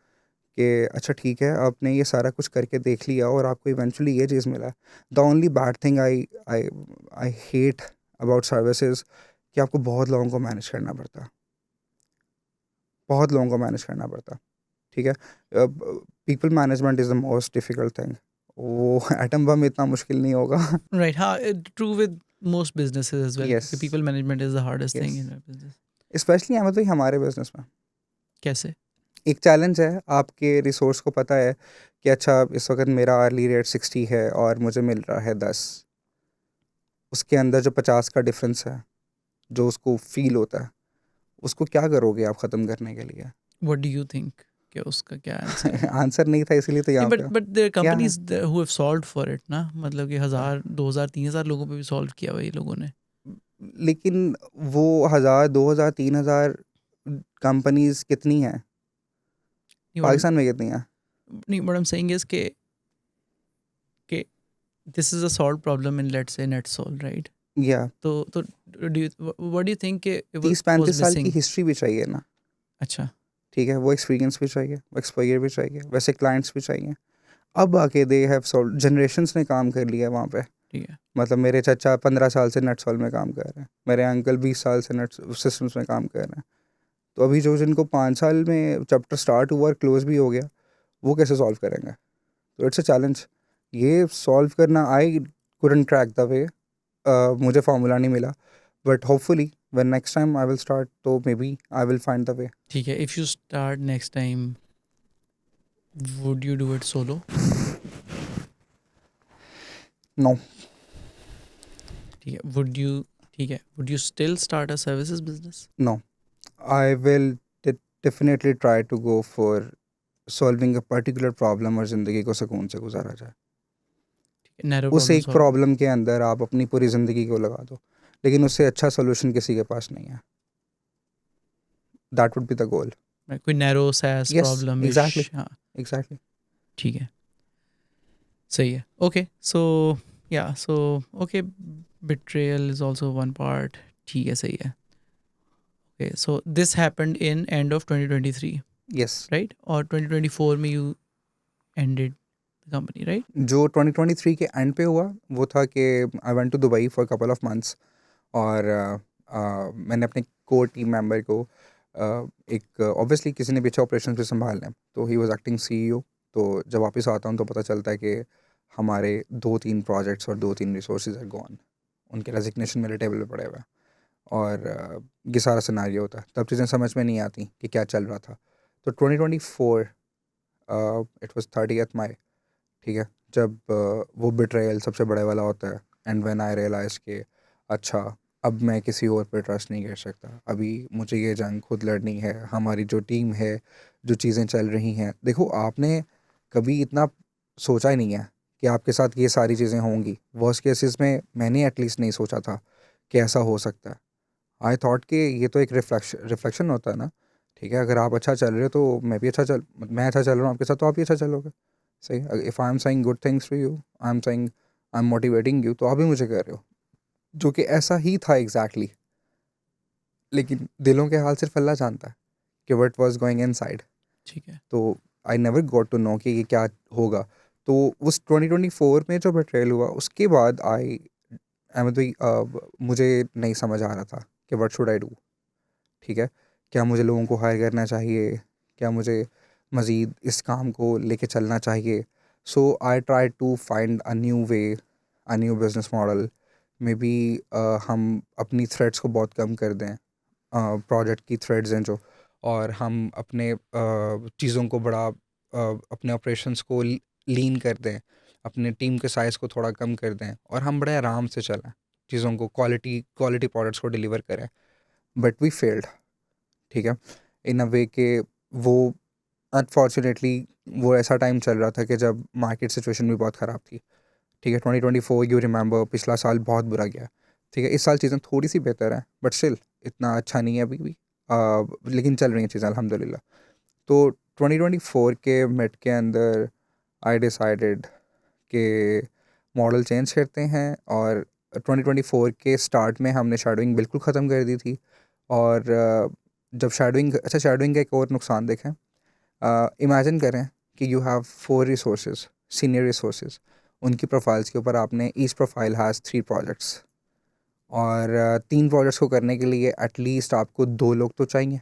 कि अच्छा ठीक है, आपने ये सारा कुछ करके देख लिया और आपको इवेंचुअली ये चीज़ मिला. The only bad thing I I I hate about services, कि आपको बहुत लोगों को मैनेज करना पड़ता, बहुत लोगों को मैनेज करना पड़ता, ठीक है. People management is the most difficult thing. वो एटम बम इतना मुश्किल नहीं होगा. राइट, हाँ, true with most businesses as well, yes, क्योंकि people management is the hardest thing yes, in business. Especially Ahmed भाई हमारे बिजनेस में कैसे? एक चैलेंज है. आपके रिसोर्स को पता है कि अच्छा इस वक्त मेरा अर्ली रेट 60 है और मुझे मिल रहा है 10. उसके अंदर जो 50 का डिफरेंस है, जो उसको फील होता है, उसको क्या करोगे आप ख़त्म करने के लिए. व्हाट डू यू थिंक कि उसका क्या आंसर है? आंसर नहीं था, इसीलिए तो नहीं, यहाँ बट पे बट देयर क्या है. Companies who have solved for it ना, मतलब कि 1000 2000 3000 लोगों पे भी सॉल्व किया हुआ ये लोगों ने. लेकिन वो 1000, 2000, 3000 कंपनीज कितनी हैं नहीं, पाकिस्तान में, कितनी हैं. What I am saying is कि this is a solve problem in, let's say NetSol, right? या तो do you what do you think कि it 30-35 was साल की missing? हिस्ट्री भी चाहिए ना, अच्छा. ठीक है. वो एक्सपीरियंस भी चाहिए, वो एक्सपोजर भी चाहिए, वैसे क्लाइंट्स भी चाहिए. अब आके दे हैव सॉल्व, जनरेशन्स ने काम कर लिया वहाँ पे. ठीक है. मतलब मेरे चाचा 15 साल से नेटसॉल में काम कर रहे हैं, मेरे अंकल 20 साल से नेट सिस्टम्स में काम कर रहे हैं. तो अभी जो जिनको 5 साल में चैप्टर स्टार्ट हुआ और क्लोज भी हो गया, वो कैसे सॉल्व करेंगे. तो इट्स अ चैलेंज. ये सॉल्व करना, I couldn't crack the way, मुझे फार्मूला नहीं मिला. But hopefully when next time I will start, तो maybe I will find the way. ठीक है, if you start next time, would you do it solo? No. ठीक है, would you, ठीक है, would you still start a services business? No. I will definitely try to go for solving a particular problem और ज़िंदगी को सुकून से गुजारा जाए। नैरो उस प्रॉब्लम एक सॉल्विंग। प्रॉब्लम के अंदर आप अपनी पूरी ज़िंदगी को लगा दो, लेकिन उससे अच्छा सॉल्यूशन किसी के पास नहीं है। That would be the goal. कोई narrow SaaS yes, problem ish. Exactly, हाँ, एग्ज़ैक्टली। ठीक है, सही है। ओके, सो या so okay, betrayal is also one part. ठीक है, सही है। Okay, so this happened in end of 2023, yes. Right? और 2024 में you ended the company, right? जो 2023 के एंड पे हुआ, वो था कि I went to Dubai for couple of months और मैंने अपने कोर टीम मेंबर को एक ऑब्वियसली किसी ने पीछे ऑपरेशन पे संभालना है, तो ही वाज एक्टिंग सीईओ। तो जब वापस आता हूँ तो पता चलता है कि हमारे 2-3 प्रोजेक्ट्स और 2-3 रिसोर्सेज आर गॉन। उनके रेजिग्नेशन मेरे टेबल पे पड़े हुए हैं और ये सारा सिनारियो होता है। तब चीज़ें समझ में नहीं आती कि क्या चल रहा था। तो 2024 इट वाज 30th माई, ठीक है, जब वो बिट्रेयल सबसे बड़े वाला होता है एंड व्हेन आई रियलाइज कि अच्छा, अब मैं किसी और पे ट्रस्ट नहीं कर सकता, अभी मुझे ये जंग खुद लड़नी है। हमारी जो टीम है, जो चीज़ें चल रही हैं, देखो आपने कभी इतना सोचा ही नहीं है कि आपके साथ ये सारी चीज़ें होंगी। वर्स्ट केसेस में मैंने एटलीस्ट नहीं सोचा था कि ऐसा हो सकता है। आई थॉट कि ये तो एक रिफ्लेक्शन होता है ना, ठीक है, अगर आप अच्छा चल रहे हो तो मैं अच्छा चल रहा हूँ आपके साथ, तो आप भी अच्छा चलोगे। सही, if I am saying good things to you, I am motivating you, तो आप भी मुझे कह रहे हो, जो कि ऐसा ही था एग्जैक्टली। लेकिन दिलों के हाल सिर्फ अल्लाह जानता है कि व्हाट वाज गोइंग इनसाइड। ठीक है। तो I never got to know कि ये क्या होगा। तो उस 2024 में जो बेट्रेयल हुआ, उसके बाद आई अहमद भाई, मुझे नहीं समझ आ रहा था कि व्हाट शुड आई डू। ठीक है, क्या मुझे लोगों को हायर करना चाहिए, क्या मुझे मज़ीद इस काम को लेके चलना चाहिए। So I try to find a new way, a new business model. Maybe हम अपनी थ्रेड्स को बहुत कम कर दें, प्रोजेक्ट की थ्रेड्स हैं जो, और हम अपने चीज़ों को बड़ा अपने ऑपरेशंस को लीन कर दें, अपने टीम के साइज़ को थोड़ा कम कर दें और हम बड़े आराम से चलें, चीज़ों को क्वालिटी प्रोडक्ट्स को डिलीवर करें। बट वी फेल्ड, ठीक है, इन अ वे के वो अनफॉर्चुनेटली वो ऐसा टाइम चल रहा था कि जब मार्केट सिचुएशन भी बहुत ख़राब थी। ठीक है, 2024 यू रिमेंबर, पिछला साल बहुत बुरा गया। ठीक है, इस साल चीज़ें थोड़ी सी बेहतर हैं बट स्टिल इतना अच्छा नहीं है अभी भी। लेकिन चल रही हैं चीज़ें अल्हम्दुलिल्लाह। तो 2024 के मिड के अंदर आई डिसाइडेड कि मॉडल चेंज करते हैं, और 2024 के स्टार्ट में हमने शेडोइंग बिल्कुल ख़त्म कर दी थी। और जब शेडोइंग का एक और नुकसान देखें, इमेजिन करें कि you have 4 resources, senior resources, उनकी प्रोफाइल्स के ऊपर आपने ईच प्रोफाइल हैज़ 3 प्रोजेक्ट्स, और 3 प्रोजेक्ट्स को करने के लिए एटलीस्ट आपको 2 लोग तो चाहिए।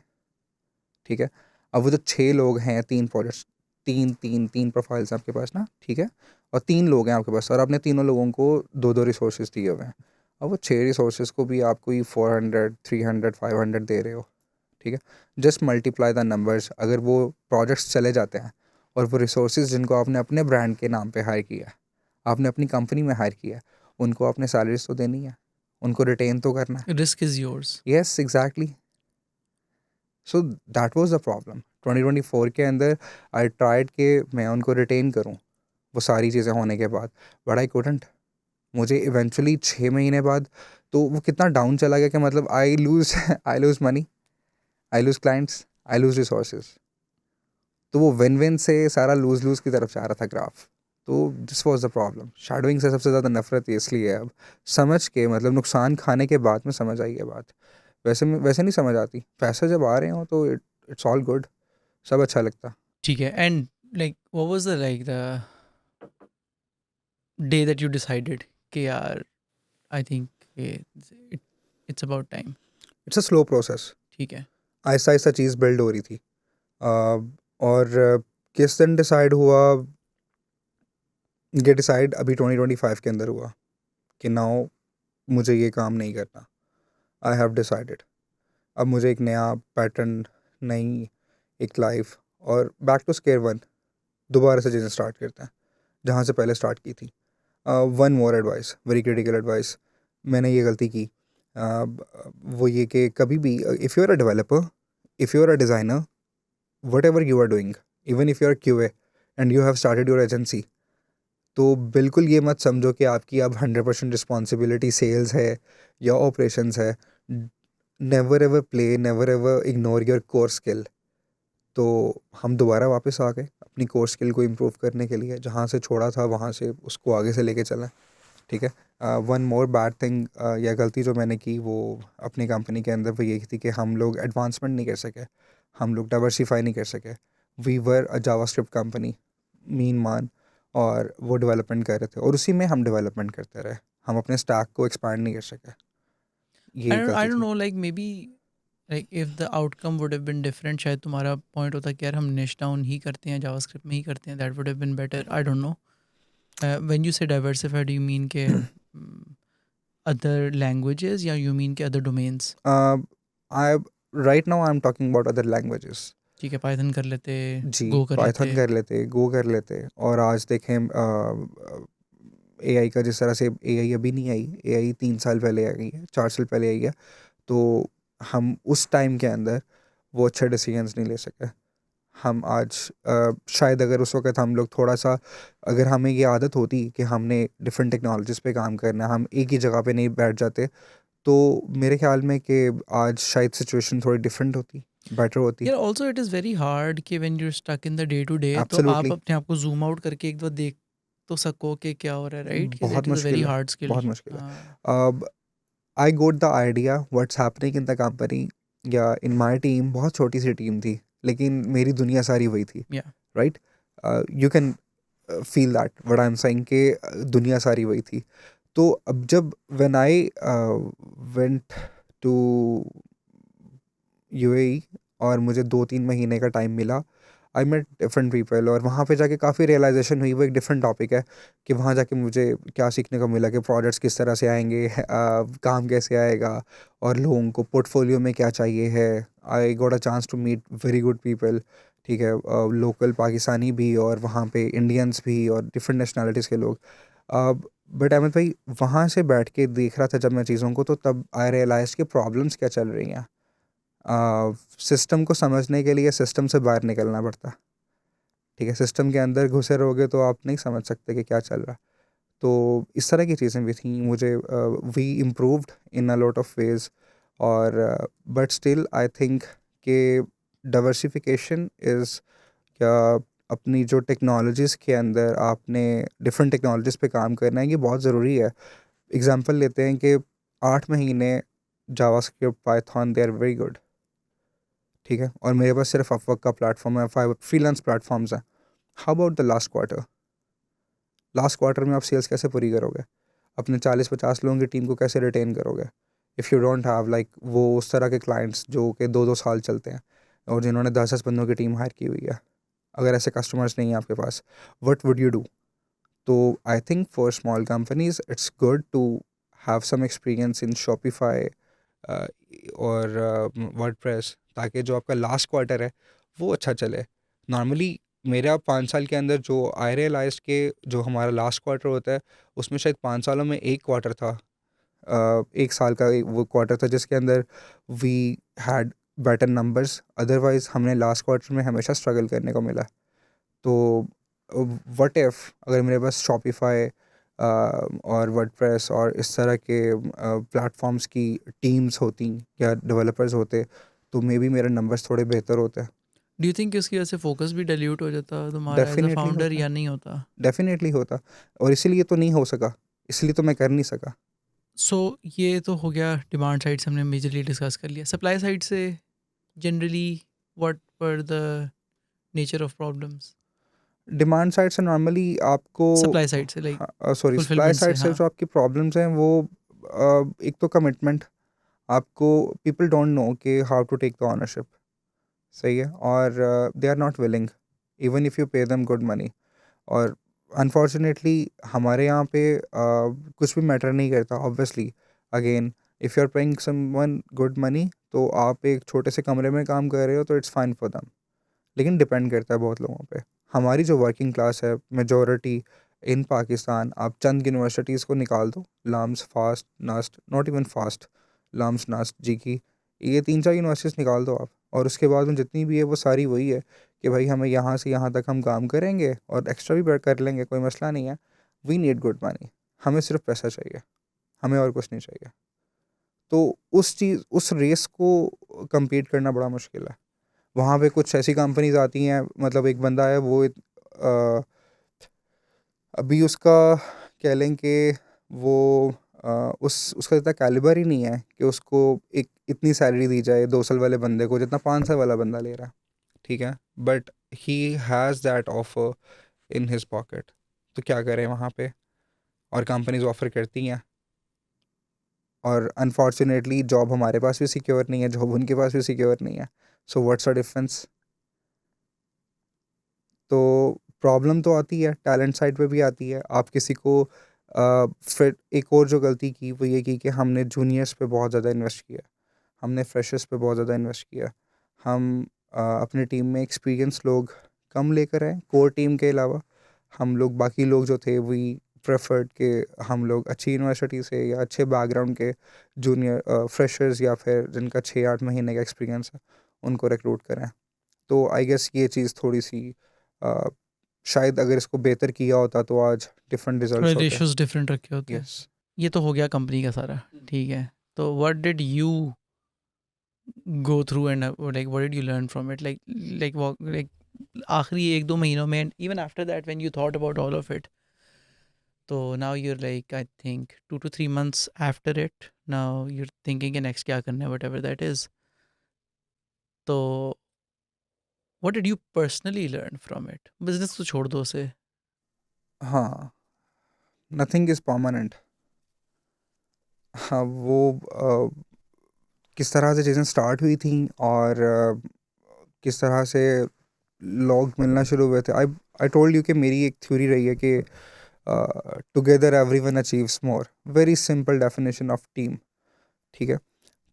ठीक है, अब वो जो 6 लोग हैं, 3 प्रोजेक्ट्स, तीन प्रोफाइल्स हैं आपके पास ना, ठीक है, और 3 लोग हैं आपके पास, और आपने तीनों लोगों को 2-2 रिसोर्सेज दिए हुए हैं। अब वो 6 रिसोर्सेज को भी आप कोई 400, 300, 500 दे रहे हो। ठीक है, जस्ट मल्टीप्लाई द नंबर्स। अगर वो प्रोजेक्ट्स चले जाते हैं और वो रिसोर्सेज जिनको आपने अपने ब्रांड के नाम पे हायर किया है, आपने अपनी कंपनी में हायर किया है, उनको आपने सैलरीज तो देनी है, उनको रिटेन तो करना है। Risk is yours. Yes, exactly. So that was the problem 2024 के अंदर। आई ट्राइड कि मैं उनको रिटेन करूं वो सारी चीज़ें होने के बाद, बट आई couldn't। मुझे इवेंचुअली 6 महीने बाद तो वो कितना डाउन चला गया कि मतलब आई लूज़ आई लूज़ मनी, आई लूज़ क्लाइंट्स, आई लूज़ रिसोर्सेज। तो वो विन विन से सारा लूज़ लूज़ की तरफ जा रहा था ग्राफ। तो this was the problem. Shadowing से सबसे ज़्यादा नफरत इसलिए है अब, समझ के, मतलब नुकसान खाने के बाद में समझ आई है बात। वैसे नहीं समझ आती, पैसे जब आ रहे हो तो इट्स ऑल गुड, सब अच्छा लगता। ठीक है, and like what was the like the day that you decided कि यार I think it's about time? It's a slow process, ठीक है। आहिस्ता आहिस्ता चीज़ बिल्ड हो रही थी। और किस दिन डिसाइड हुआ, ये डिसाइड अभी 2025 के अंदर हुआ कि नाउ मुझे ये काम नहीं करना। आई हैव डिसाइडेड, अब मुझे एक नया पैटर्न, नई एक लाइफ, और बैक टू स्क्वायर वन, दोबारा से चीज़ें स्टार्ट करते हैं जहाँ से पहले स्टार्ट की थी। One more advice, very critical advice. मैंने ये गलती की, वो ये कि कभी भी if you are a developer, if you're a designer, whatever you are doing, even if you're a QA and you have started your agency, तो बिल्कुल ये मत समझो कि आपकी अब 100% रिस्पॉन्सिबिलिटी सेल्स है या ऑपरेशंस है. Never ever play, never ever ignore your core skill. तो हम दोबारा वापस आ गए अपनी कोर स्किल को इम्प्रूव करने के लिए, जहाँ से छोड़ा था वहाँ से उसको आगे से लेके चला. ठीक है. वन मोर बैड थिंग या गलती जो मैंने की वो अपनी कंपनी के अंदर वो ये थी कि हम लोग एडवांसमेंट नहीं कर सके, हम लोग डाइवर्सिफाई नहीं कर सके. We were a JavaScript company, mean मान, और वो डेवलपमेंट कर रहे थे और उसी में हम डेवलपमेंट करते रहे. हम अपने स्टैक को एक्सपांड नहीं कर सके. I ये don't I गलती don't थी. know, like maybe like if the outcome would have been different, शायद तुम्हारा पॉइंट होता कि यार हम niche down ही करते हैं, जावास्क्रिप्ट में ही करते हैं, that would have been better. I don't know. When you say diversify, do you mean के other languages या you mean के other domains? I right now I am talking about other languages. ठीक है, Python कर लेते, जी, गो कर Python लेते. कर लेते, गो कर लेते. और आज देखें एआई का, जिस तरह से एआई अभी नहीं आई, एआई 3 साल पहले आ गई है, 4 साल पहले आई है. तो हम उस टाइम के अंदर वो अच्छे डिसीजंस नहीं ले सके. हम आज शायद अगर उस वक्त हम लोग थोड़ा सा, अगर हमें ये आदत होती कि हमने डिफरेंट टेक्नोलॉजीज़ पे काम करना है, हम एक ही जगह पे नहीं बैठ जाते, तो मेरे ख्याल में कि आज शायद सिचुएशन थोड़ी डिफरेंट होती, बेटर होती. यार also it is very hard कि when you stuck in the day to day, तो आप एब्सोल्युटली. अपने आप को जूम आउट करके एक बार देख तो सको कि क्या हो रहा है, राइट? कि बहुत इट इज़ अ वेरी मुश्किल है, हार्ड स्किल. बहुत मुश्किल है. हाँ. अब I got the idea what's happening in the company या इन माई टीम. बहुत छोटी सी टीम थी, लेकिन मेरी दुनिया सारी वही थी. या right. You can feel that what I am saying कि दुनिया सारी वही थी. तो अब जब when I went to UAE और मुझे 2-3 महीने का टाइम मिला, आई मेट डिफरेंट पीपल, और वहाँ पे जाके काफ़ी रियलाइजेशन हुई. वो एक डिफरेंट टॉपिक है कि वहाँ जाके मुझे क्या सीखने को मिला कि प्रोजेक्ट्स किस तरह से आएंगे, काम कैसे आएगा, और लोगों को पोर्टफोलियो में क्या चाहिए है. I got a chance to meet very good people. ठीक है. लोकल पाकिस्तानी भी और वहाँ पे इंडियंस भी और डिफरेंट नेशनलिटीज़ के लोग. बट अहमद भाई, वहाँ से बैठ के देख रहा था जब मैं चीज़ों को, तो तब आई रियलाइज कि प्रॉब्लम्स क्या चल रही हैं. सिस्टम को समझने के लिए सिस्टम से बाहर निकलना पड़ता. ठीक है. सिस्टम के अंदर घुसे रहोगे तो आप नहीं समझ सकते कि क्या चल रहा. तो इस तरह की चीज़ें भी थी. मुझे we improved in a lot of ways. और बट स्टिल आई थिंक कि डाइवर्सिफिकेशन इज़, क्या, अपनी जो टेक्नोलॉजीज़ के अंदर आपने डिफरेंट टेक्नोलॉजीज़ पे काम करना है, ये बहुत ज़रूरी है. एग्जांपल लेते हैं कि 8 महीने JavaScript, Python, they are very good. ठीक है. और मेरे पास सिर्फ अपवर्क का प्लेटफॉर्म है, 5 फ्रीलांस प्लेटफॉर्म्स हैं. How about the last quarter? Last quarter में आप सेल्स कैसे पूरी करोगे? अपने 40-50 लोगों की टीम को कैसे रिटेन करोगे? If you don't have like वो उस तरह के क्लाइंट्स जो कि 2-2 साल चलते हैं और जिन्होंने 10-10 बंदों की टीम हायर की हुई है. अगर ऐसे कस्टमर्स नहीं हैं आपके पास, व्हाट वुड यू डू? तो I think for small companies it's good to have some experience in Shopify और वर्डप्रेस, ताकि जो आपका लास्ट क्वार्टर है वो अच्छा चले. नॉर्मली मेरा 5 साल के अंदर जो आई रियलाइज के जो हमारा लास्ट क्वार्टर होता है, उसमें शायद 5 सालों में एक क्वार्टर था, 1 साल का वो क्वार्टर था जिसके अंदर we had better numbers. Otherwise हमने लास्ट क्वार्टर में हमेशा स्ट्रगल करने को मिला. तो व्हाट इफ़ अगर मेरे पास शॉपिफाई और वर्डप्रेस और इस तरह के प्लेटफॉर्म्स की टीम्स होती या डेवलपर्स होते, तो मे बी मेरे नंबर्स थोड़े बेहतर होते. डू यू थिंक कि उसकी वजह से फोकस भी डाइल्यूट हो जाता तुम्हारा एज अ डेफिनेटली फाउंडर, होता, या नहीं होता? डेफिनेटली होता. और इसीलिए तो नहीं हो सका, इसलिए तो मैं कर नहीं सका. सो ये तो हो गया डिमांड साइड से, हमने मेजरली डिस्कस कर लिया. सप्लाई साइड से generally what were the nature of problems? Demand side से नॉर्मली आपको, सप्लाई साइड से लाइक सॉरी, सप्लाई फुलफिलमेंट से. साइड से हाँ. जो आपकी प्रॉब्लम्स हैं वो एक तो कमिटमेंट. आपको पीपल डोंट नो कि how to take the ownership. सही है. और they are not willing even if you pay them good money. और अनफॉर्चुनेटली हमारे यहाँ पे कुछ भी मैटर नहीं करता. Obviously again, if you are paying someone good money, तो आप एक छोटे से कमरे में काम कर रहे हो तो इट्स फाइन फॉर देम. लेकिन डिपेंड करता है बहुत लोगों पे. हमारी जो वर्किंग क्लास है, मेजॉरिटी इन पाकिस्तान, आप चंद यूनिवर्सिटीज़ को निकाल दो, LUMS, FAST, NUST, not even FAST, LUMS, NUST, GIKI, ये 3-4 यूनिवर्सिटीज़ निकाल दो आप, और उसके बाद में जितनी भी है वो सारी वही है कि भाई हमें यहाँ से यहाँ तक हम काम करेंगे और एक्स्ट्रा भी कर लेंगे, कोई मसला नहीं है। वी नीड गुड मनी, हमें सिर्फ पैसा चाहिए, हमें और कुछ नहीं चाहिए। तो उस रेस को compete करना बड़ा मुश्किल है। वहाँ पे कुछ ऐसी कंपनीज आती हैं, मतलब एक बंदा है वो अभी उसका कह लें कि वो उसका इतना कैलिबर ही नहीं है कि उसको एक इतनी सैलरी दी जाए 2 साल वाले बंदे को जितना 5 साल वाला बंदा ले रहा है, ठीक है। But he has that offer in his pocket. तो क्या करें वहाँ पे, और कंपनीज ऑफर करती हैं, और अनफॉर्चुनेटली जॉब हमारे पास भी सिक्योर नहीं है, जॉब उनके पास भी सिक्योर नहीं है। So what's the difference? तो प्रॉब्लम तो आती है, टैलेंट साइड पे भी आती है। आप किसी को फिर एक और जो गलती की वो ये की कि हमने जूनियर्स पे बहुत ज़्यादा इन्वेस्ट किया, हमने फ्रेशर्स पे बहुत ज़्यादा इन्वेस्ट किया। हम अपनी टीम में एक्सपीरियंस लोग कम लेकर आए, कोर टीम के अलावा। हम लोग बाकी लोग जो थे वी प्रेफर्ड कि हम लोग अच्छी यूनिवर्सिटी से या अच्छे बैकग्राउंड के जूनियर फ्रेशर्स या फिर जिनका 6-8 महीने का एक्सपीरियंस है उनको रिक्रूट करें। तो आई गेस ये चीज़ थोड़ी सी अ, शायद अगर इसको बेहतर किया होता तो आज डिफरेंट थोड़े रिजल्ट्स होते। रेशियोज डिफरेंट रखे होते हैं। यस। ये तो हो गया कंपनी का सारा, ठीक है। तो what did you go through and like what did you learn from it, like आखिरी 1-2 महीनों में, and even after that when you thought about all of it, so now you're like I think 2 to 3 months after it, now you're thinking कि next क्या करना है, whatever that is. तो what did you personally learn from it? business तो छोड़ दो उसे. हाँ, नथिंग इज़ परमानेंट। हाँ, वो किस तरह से चीज़ें स्टार्ट हुई थी और किस तरह से लोग मिलना शुरू हुए थे। आई आई टोल्ड यू कि मेरी एक थ्योरी रही है कि together everyone achieves more. Very simple definition of team, ठीक है।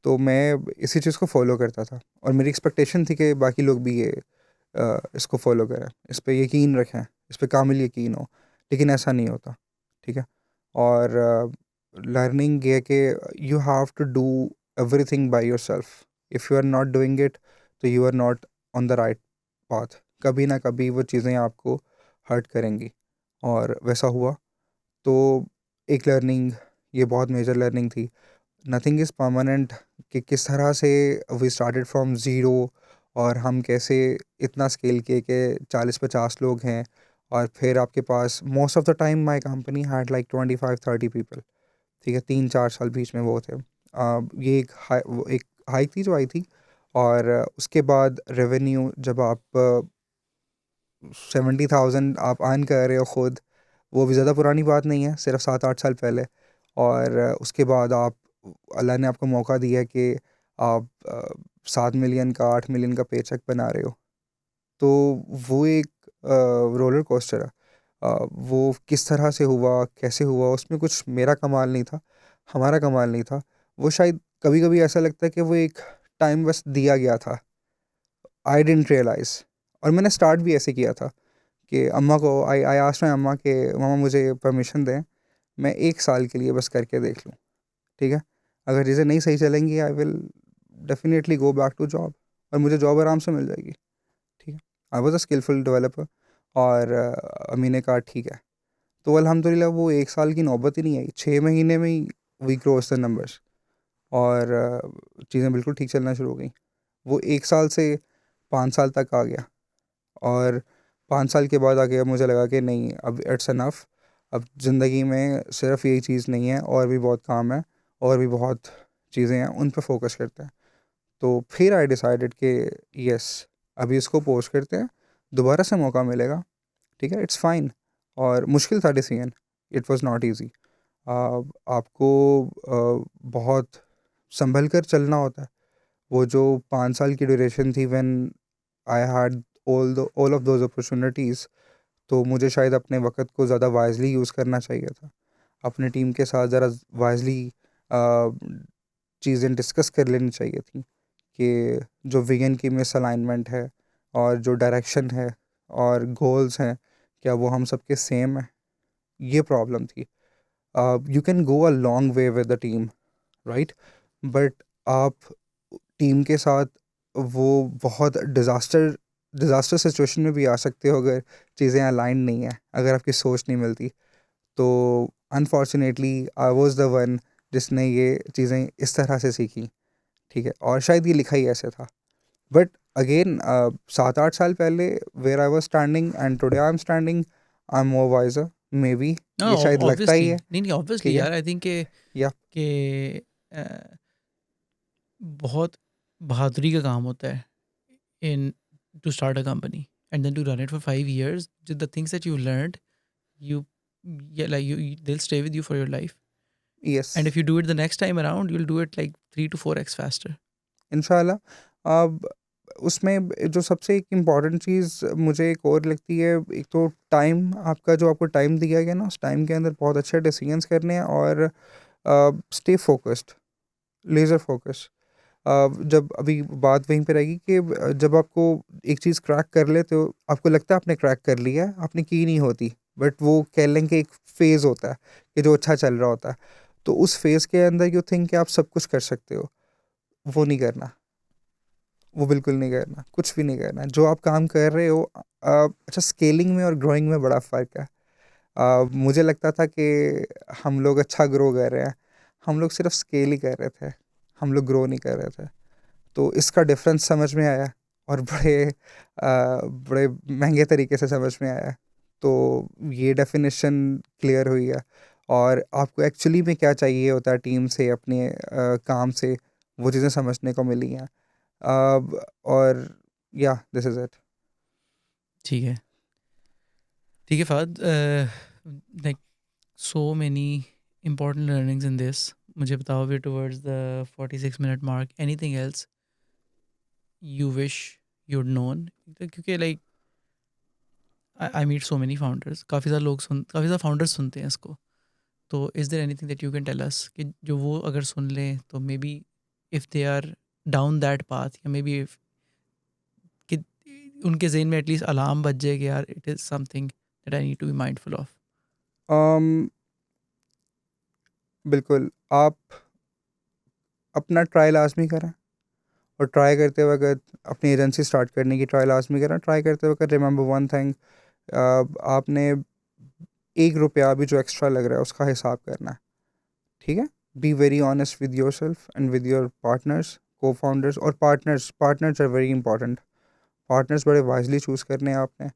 तो मैं इसी चीज़ को फॉलो करता था और मेरी एक्सपेक्टेशन थी कि बाकी लोग भी ये इसको फॉलो करें, इस पे यकीन रखें, इस पे कामिल यकीन हो। लेकिन ऐसा नहीं होता, ठीक है। और लर्निंग ये है कि you have to do everything by yourself. If you are not doing it तो you are not on the right path. कभी ना कभी वो चीज़ें आपको हर्ट करेंगी, और वैसा हुआ। तो एक लर्निंग, ये बहुत मेजर लर्निंग थी। नथिंग इज़ परमानेंट, कि किस तरह से वी स्टार्टेड फ्रॉम ज़ीरो और हम कैसे इतना स्केल किए कि 40-50 लोग हैं। और फिर आपके पास most of the time my company had like 25-30 people, ठीक है। 3-4 साल बीच में वो थे। ये एक हाइक थी जो आई थी। और उसके बाद रेवेन्यू जब आप 70,000 आप अर्न कर रहे हो खुद, वो भी ज़्यादा पुरानी बात नहीं है, सिर्फ 7-8 साल पहले। और उसके बाद आप, अल्लाह ने आपको मौका दिया कि आप 7 मिलियन का 8 मिलियन का पे चेक बना रहे हो। तो वो एक रोलर कोस्टर है। वो किस तरह से हुआ, कैसे हुआ, उसमें कुछ मेरा कमाल नहीं था, हमारा कमाल नहीं था। वो शायद कभी कभी ऐसा लगता है कि वो एक टाइम बस दिया गया था। आई डेंट रियलाइज़। और मैंने स्टार्ट भी ऐसे किया था कि अम्मा को आई आई आस्क्ड माई अम्मा कि मम्मा मुझे परमिशन दें, मैं 1 साल के लिए बस करके देख लूँ, ठीक है। अगर चीज़ें नहीं सही चलेंगी I will definitely go back to job, और मुझे जॉब आराम से मिल जाएगी, ठीक है। I was a skillful developer. और अम्मी ने कहा ठीक है। तो अल्हम्दुलिल्लाह वो 1 साल की नौबत ही नहीं आई, 6 महीने में ही वी क्रॉस द नंबर्स, और चीज़ें बिल्कुल ठीक चलना शुरू हो गई। वो 1 साल से 5 साल तक आ गया, और 5 साल के बाद आके अब मुझे लगा कि नहीं, अब इट्स इनफ। अब ज़िंदगी में सिर्फ यही चीज़ नहीं है, और भी बहुत काम है, और भी बहुत चीज़ें हैं, उन पे फोकस करते हैं। तो फिर आई डिसाइडेड कि यस, अभी इसको पोस्ट करते हैं, दोबारा से मौका मिलेगा, ठीक है, इट्स फाइन। और मुश्किल था decision, it was not easy. आपको बहुत संभल कर चलना होता है। वो जो 5 साल की ड्यूरेशन थी when I had all of those opportunities, तो मुझे शायद अपने वक्त को ज़्यादा वाइजली यूज़ करना चाहिए था। अपने टीम के साथ ज़रा वाइजली चीज़ें डिस्कस कर लेनी चाहिए थी कि जो विजन की मिस अलाइनमेंट है और जो डायरेक्शन है और गोल्स हैं, क्या वो हम सबके सेम है। ये प्रॉब्लम थी। You can go a long way with the team, right. But आप टीम के साथ वो बहुत डिज़ास्टर सिचुएशन में भी आ सकते हो अगर चीज़ें अलाइन नहीं है, अगर आपकी सोच नहीं मिलती। तो unfortunately I was the one जिसने ये चीज़ें इस तरह से सीखी, ठीक है? और शायद ये लिखा ही ऐसे था। बट अगेन 7-8 साल पहले where I was standing and today I am standing, I am more wiser maybe, ये शायद लगता ही ऑब्वियसली, है, नहीं ऑब्वियसली ठीक है? यार, आई थिंक या कि बहुत बहादुरी का काम होता है in to start a company and then to run it for 5 years. The things that you learned, you yeah, like they'll stay with you for your life. Yes, And if you do it the next time around, you'll do it like 3 to 4x faster. इंशाल्लाह। अब उसमें जो सबसे एक important चीज़ मुझे एक और लगती है, एक तो टाइम, आपका जो आपको टाइम दिया गया ना, उस टाइम के अंदर बहुत अच्छे डिसीजंस करने हैं और स्टे फोकस्ड, लेज़र फोकस। जब अभी बात वहीं पे रहेगी कि जब आपको एक चीज़ क्रैक कर लेते हो, आपको लगता है आपने क्रैक कर लिया है, आपने की नहीं होती, बट वो कह लें कि एक फ़ेज़ होता है कि जो अच्छा चल रहा होता है। तो उस फ़ेज़ के अंदर यू थिंक कि आप सब कुछ कर सकते हो, वो नहीं करना। वो बिल्कुल नहीं करना, कुछ भी नहीं करना। जो आप काम कर रहे हो अच्छा, स्केलिंग में और ग्रोइंग में बड़ा फ़र्क है। मुझे लगता था कि हम लोग अच्छा ग्रो कर रहे हैं, हम लोग सिर्फ़ स्केल ही कर रहे थे, हम लोग ग्रो नहीं कर रहे थे। तो इसका डिफ़रेंस समझ में आया और बड़े महँगे तरीके से समझ में आया। तो ये डेफ़िनिशन क्लियर हुई है और आपको एक्चुअली में क्या चाहिए होता है टीम से, अपने काम से, वो चीज़ें समझने को मिली हैं। और या दिस इज़ इट। ठीक है, ठीक है Fahd, like so many important learnings in this. मुझे बताओ, we're towards the 46-minute mark. Anything else you wish you'd known? क्योंकि like I meet so many founders, काफ़ी ज़्यादा founders सुनते हैं इसको। तो is there anything that you can tell us कि जो वो अगर सुन लें तो maybe if they are down that path, या मे बी कि उनके जहन में एटलीस्ट अलार्म बज जाए कि यार it is something that I need to be mindful of. Um, बिल्कुल, आप अपना ट्राई लाज़मी करें और ट्राई करते वक़्त अपनी एजेंसी स्टार्ट करने की ट्राई लाज़मी करें। ट्राई करते वक़्त रिमेंबर वन थिंग, आपने ₹1 भी जो एक्स्ट्रा लग रहा है उसका हिसाब करना है, ठीक है? Be very honest with yourself and with your partners, co-founders और partners. Partners are very important. Partners बड़े वाइज़ली चूज़ करने हैं आपने।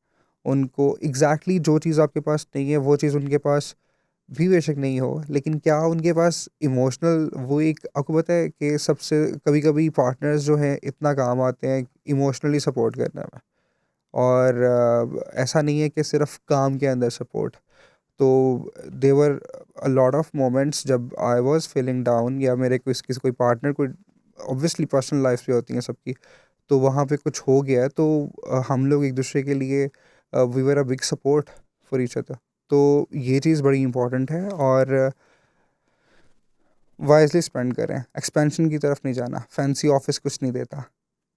उनको एग्ज़ैक्टली जो चीज़ आपके पास नहीं है, वो चीज़ उनके पास भी बेशक नहीं हो, लेकिन क्या उनके पास इमोशनल वो एक, आपको पता है कि सबसे कभी-कभी पार्टनर्स जो हैं इतना काम आते हैं इमोशनली सपोर्ट करने में, और ऐसा नहीं है कि सिर्फ़ काम के अंदर सपोर्ट। तो देवर अ लॉट ऑफ मोमेंट्स जब आई वाज़ फीलिंग डाउन, या मेरे किसी कोई पार्टनर को, ऑब्वियसली पर्सनल लाइफ़ भी होती हैं सबकी, तो वहाँ पे कुछ हो गया तो हम लोग एक दूसरे के लिए we were a big support for each other. तो ये चीज़ बड़ी इंपॉर्टेंट है और वाइज़ली स्पेंड करें, एक्सपेंशन की तरफ नहीं जाना। फैंसी ऑफ़िस कुछ नहीं देता,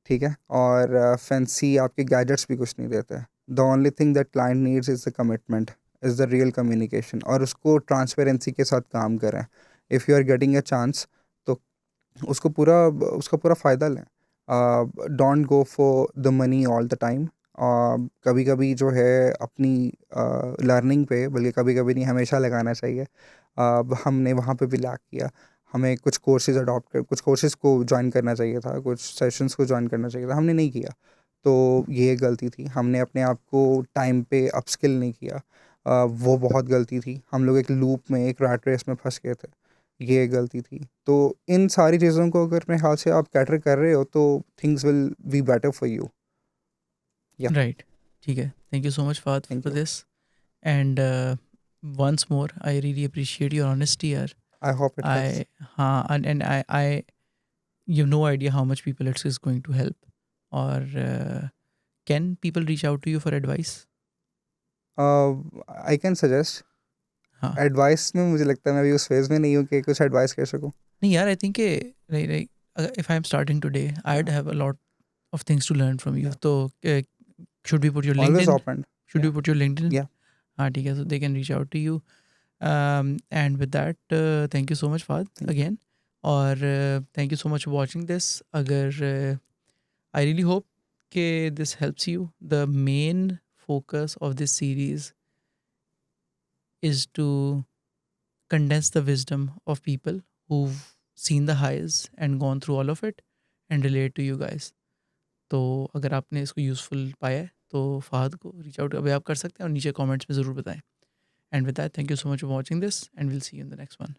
ठीक है? और फैंसी आपके गैजेट्स भी कुछ नहीं देते। The only thing that client needs is the commitment, is the real communication, और उसको ट्रांसपेरेंसी के साथ काम करें। If you are getting a chance, तो उसका पूरा फ़ायदा लें। Don't go for the money all the time. कभी-कभी जो है अपनी लर्निंग पे, बल्कि कभी-कभी नहीं, हमेशा लगाना चाहिए। हमने वहाँ पे भी लैग किया। हमें कुछ कोर्सेज़ को जॉइन करना चाहिए था, कुछ सेशंस को जॉइन करना चाहिए था, हमने नहीं किया। तो ये एक गलती थी। हमने अपने आप को टाइम पे अपस्किल नहीं किया। वो बहुत गलती थी। हम लोग एक लूप में, एक रैट रेस में फँस गए थे। ये एक गलती थी। तो इन सारी चीज़ों को अगर मेरे ख़्याल से आप कैटर कर रहे हो तो things will be better for you. या राइट, ठीक है, थैंक यू सो मच फाद thank for you. This. And once more I really appreciate your honesty यार। I hope it helps. I हाँ, and I you have no idea how much people it's going to help. Or can people reach out to you for advice? I can suggest हाँ, advice में, मुझे लगता है मैं अभी उस phase में नहीं हूँ कि कुछ एडवाइस कर सकूँ। नहीं यार, I think like if I'm starting today, I'd हाँ, have a lot of things to learn from you. या तो should we put your always LinkedIn? Open. Should या we put your LinkedIn? या हाँ, ठीक है, so they can reach out to you. And with that, thank you so much Fahad thank you. again. और thank you so much for watching this. अगर I really hope this helps you. The main focus of this series is to condense the wisdom of people who've seen the highs and gone through all of it and relate to you guys. तो अगर आपने इसको useful पाया है तो फ़हद को reach out अभी आप कर सकते हैं और नीचे कमेंट्स में ज़रूर बताएं. And with that, thank you so much for watching this and will see you in the next one.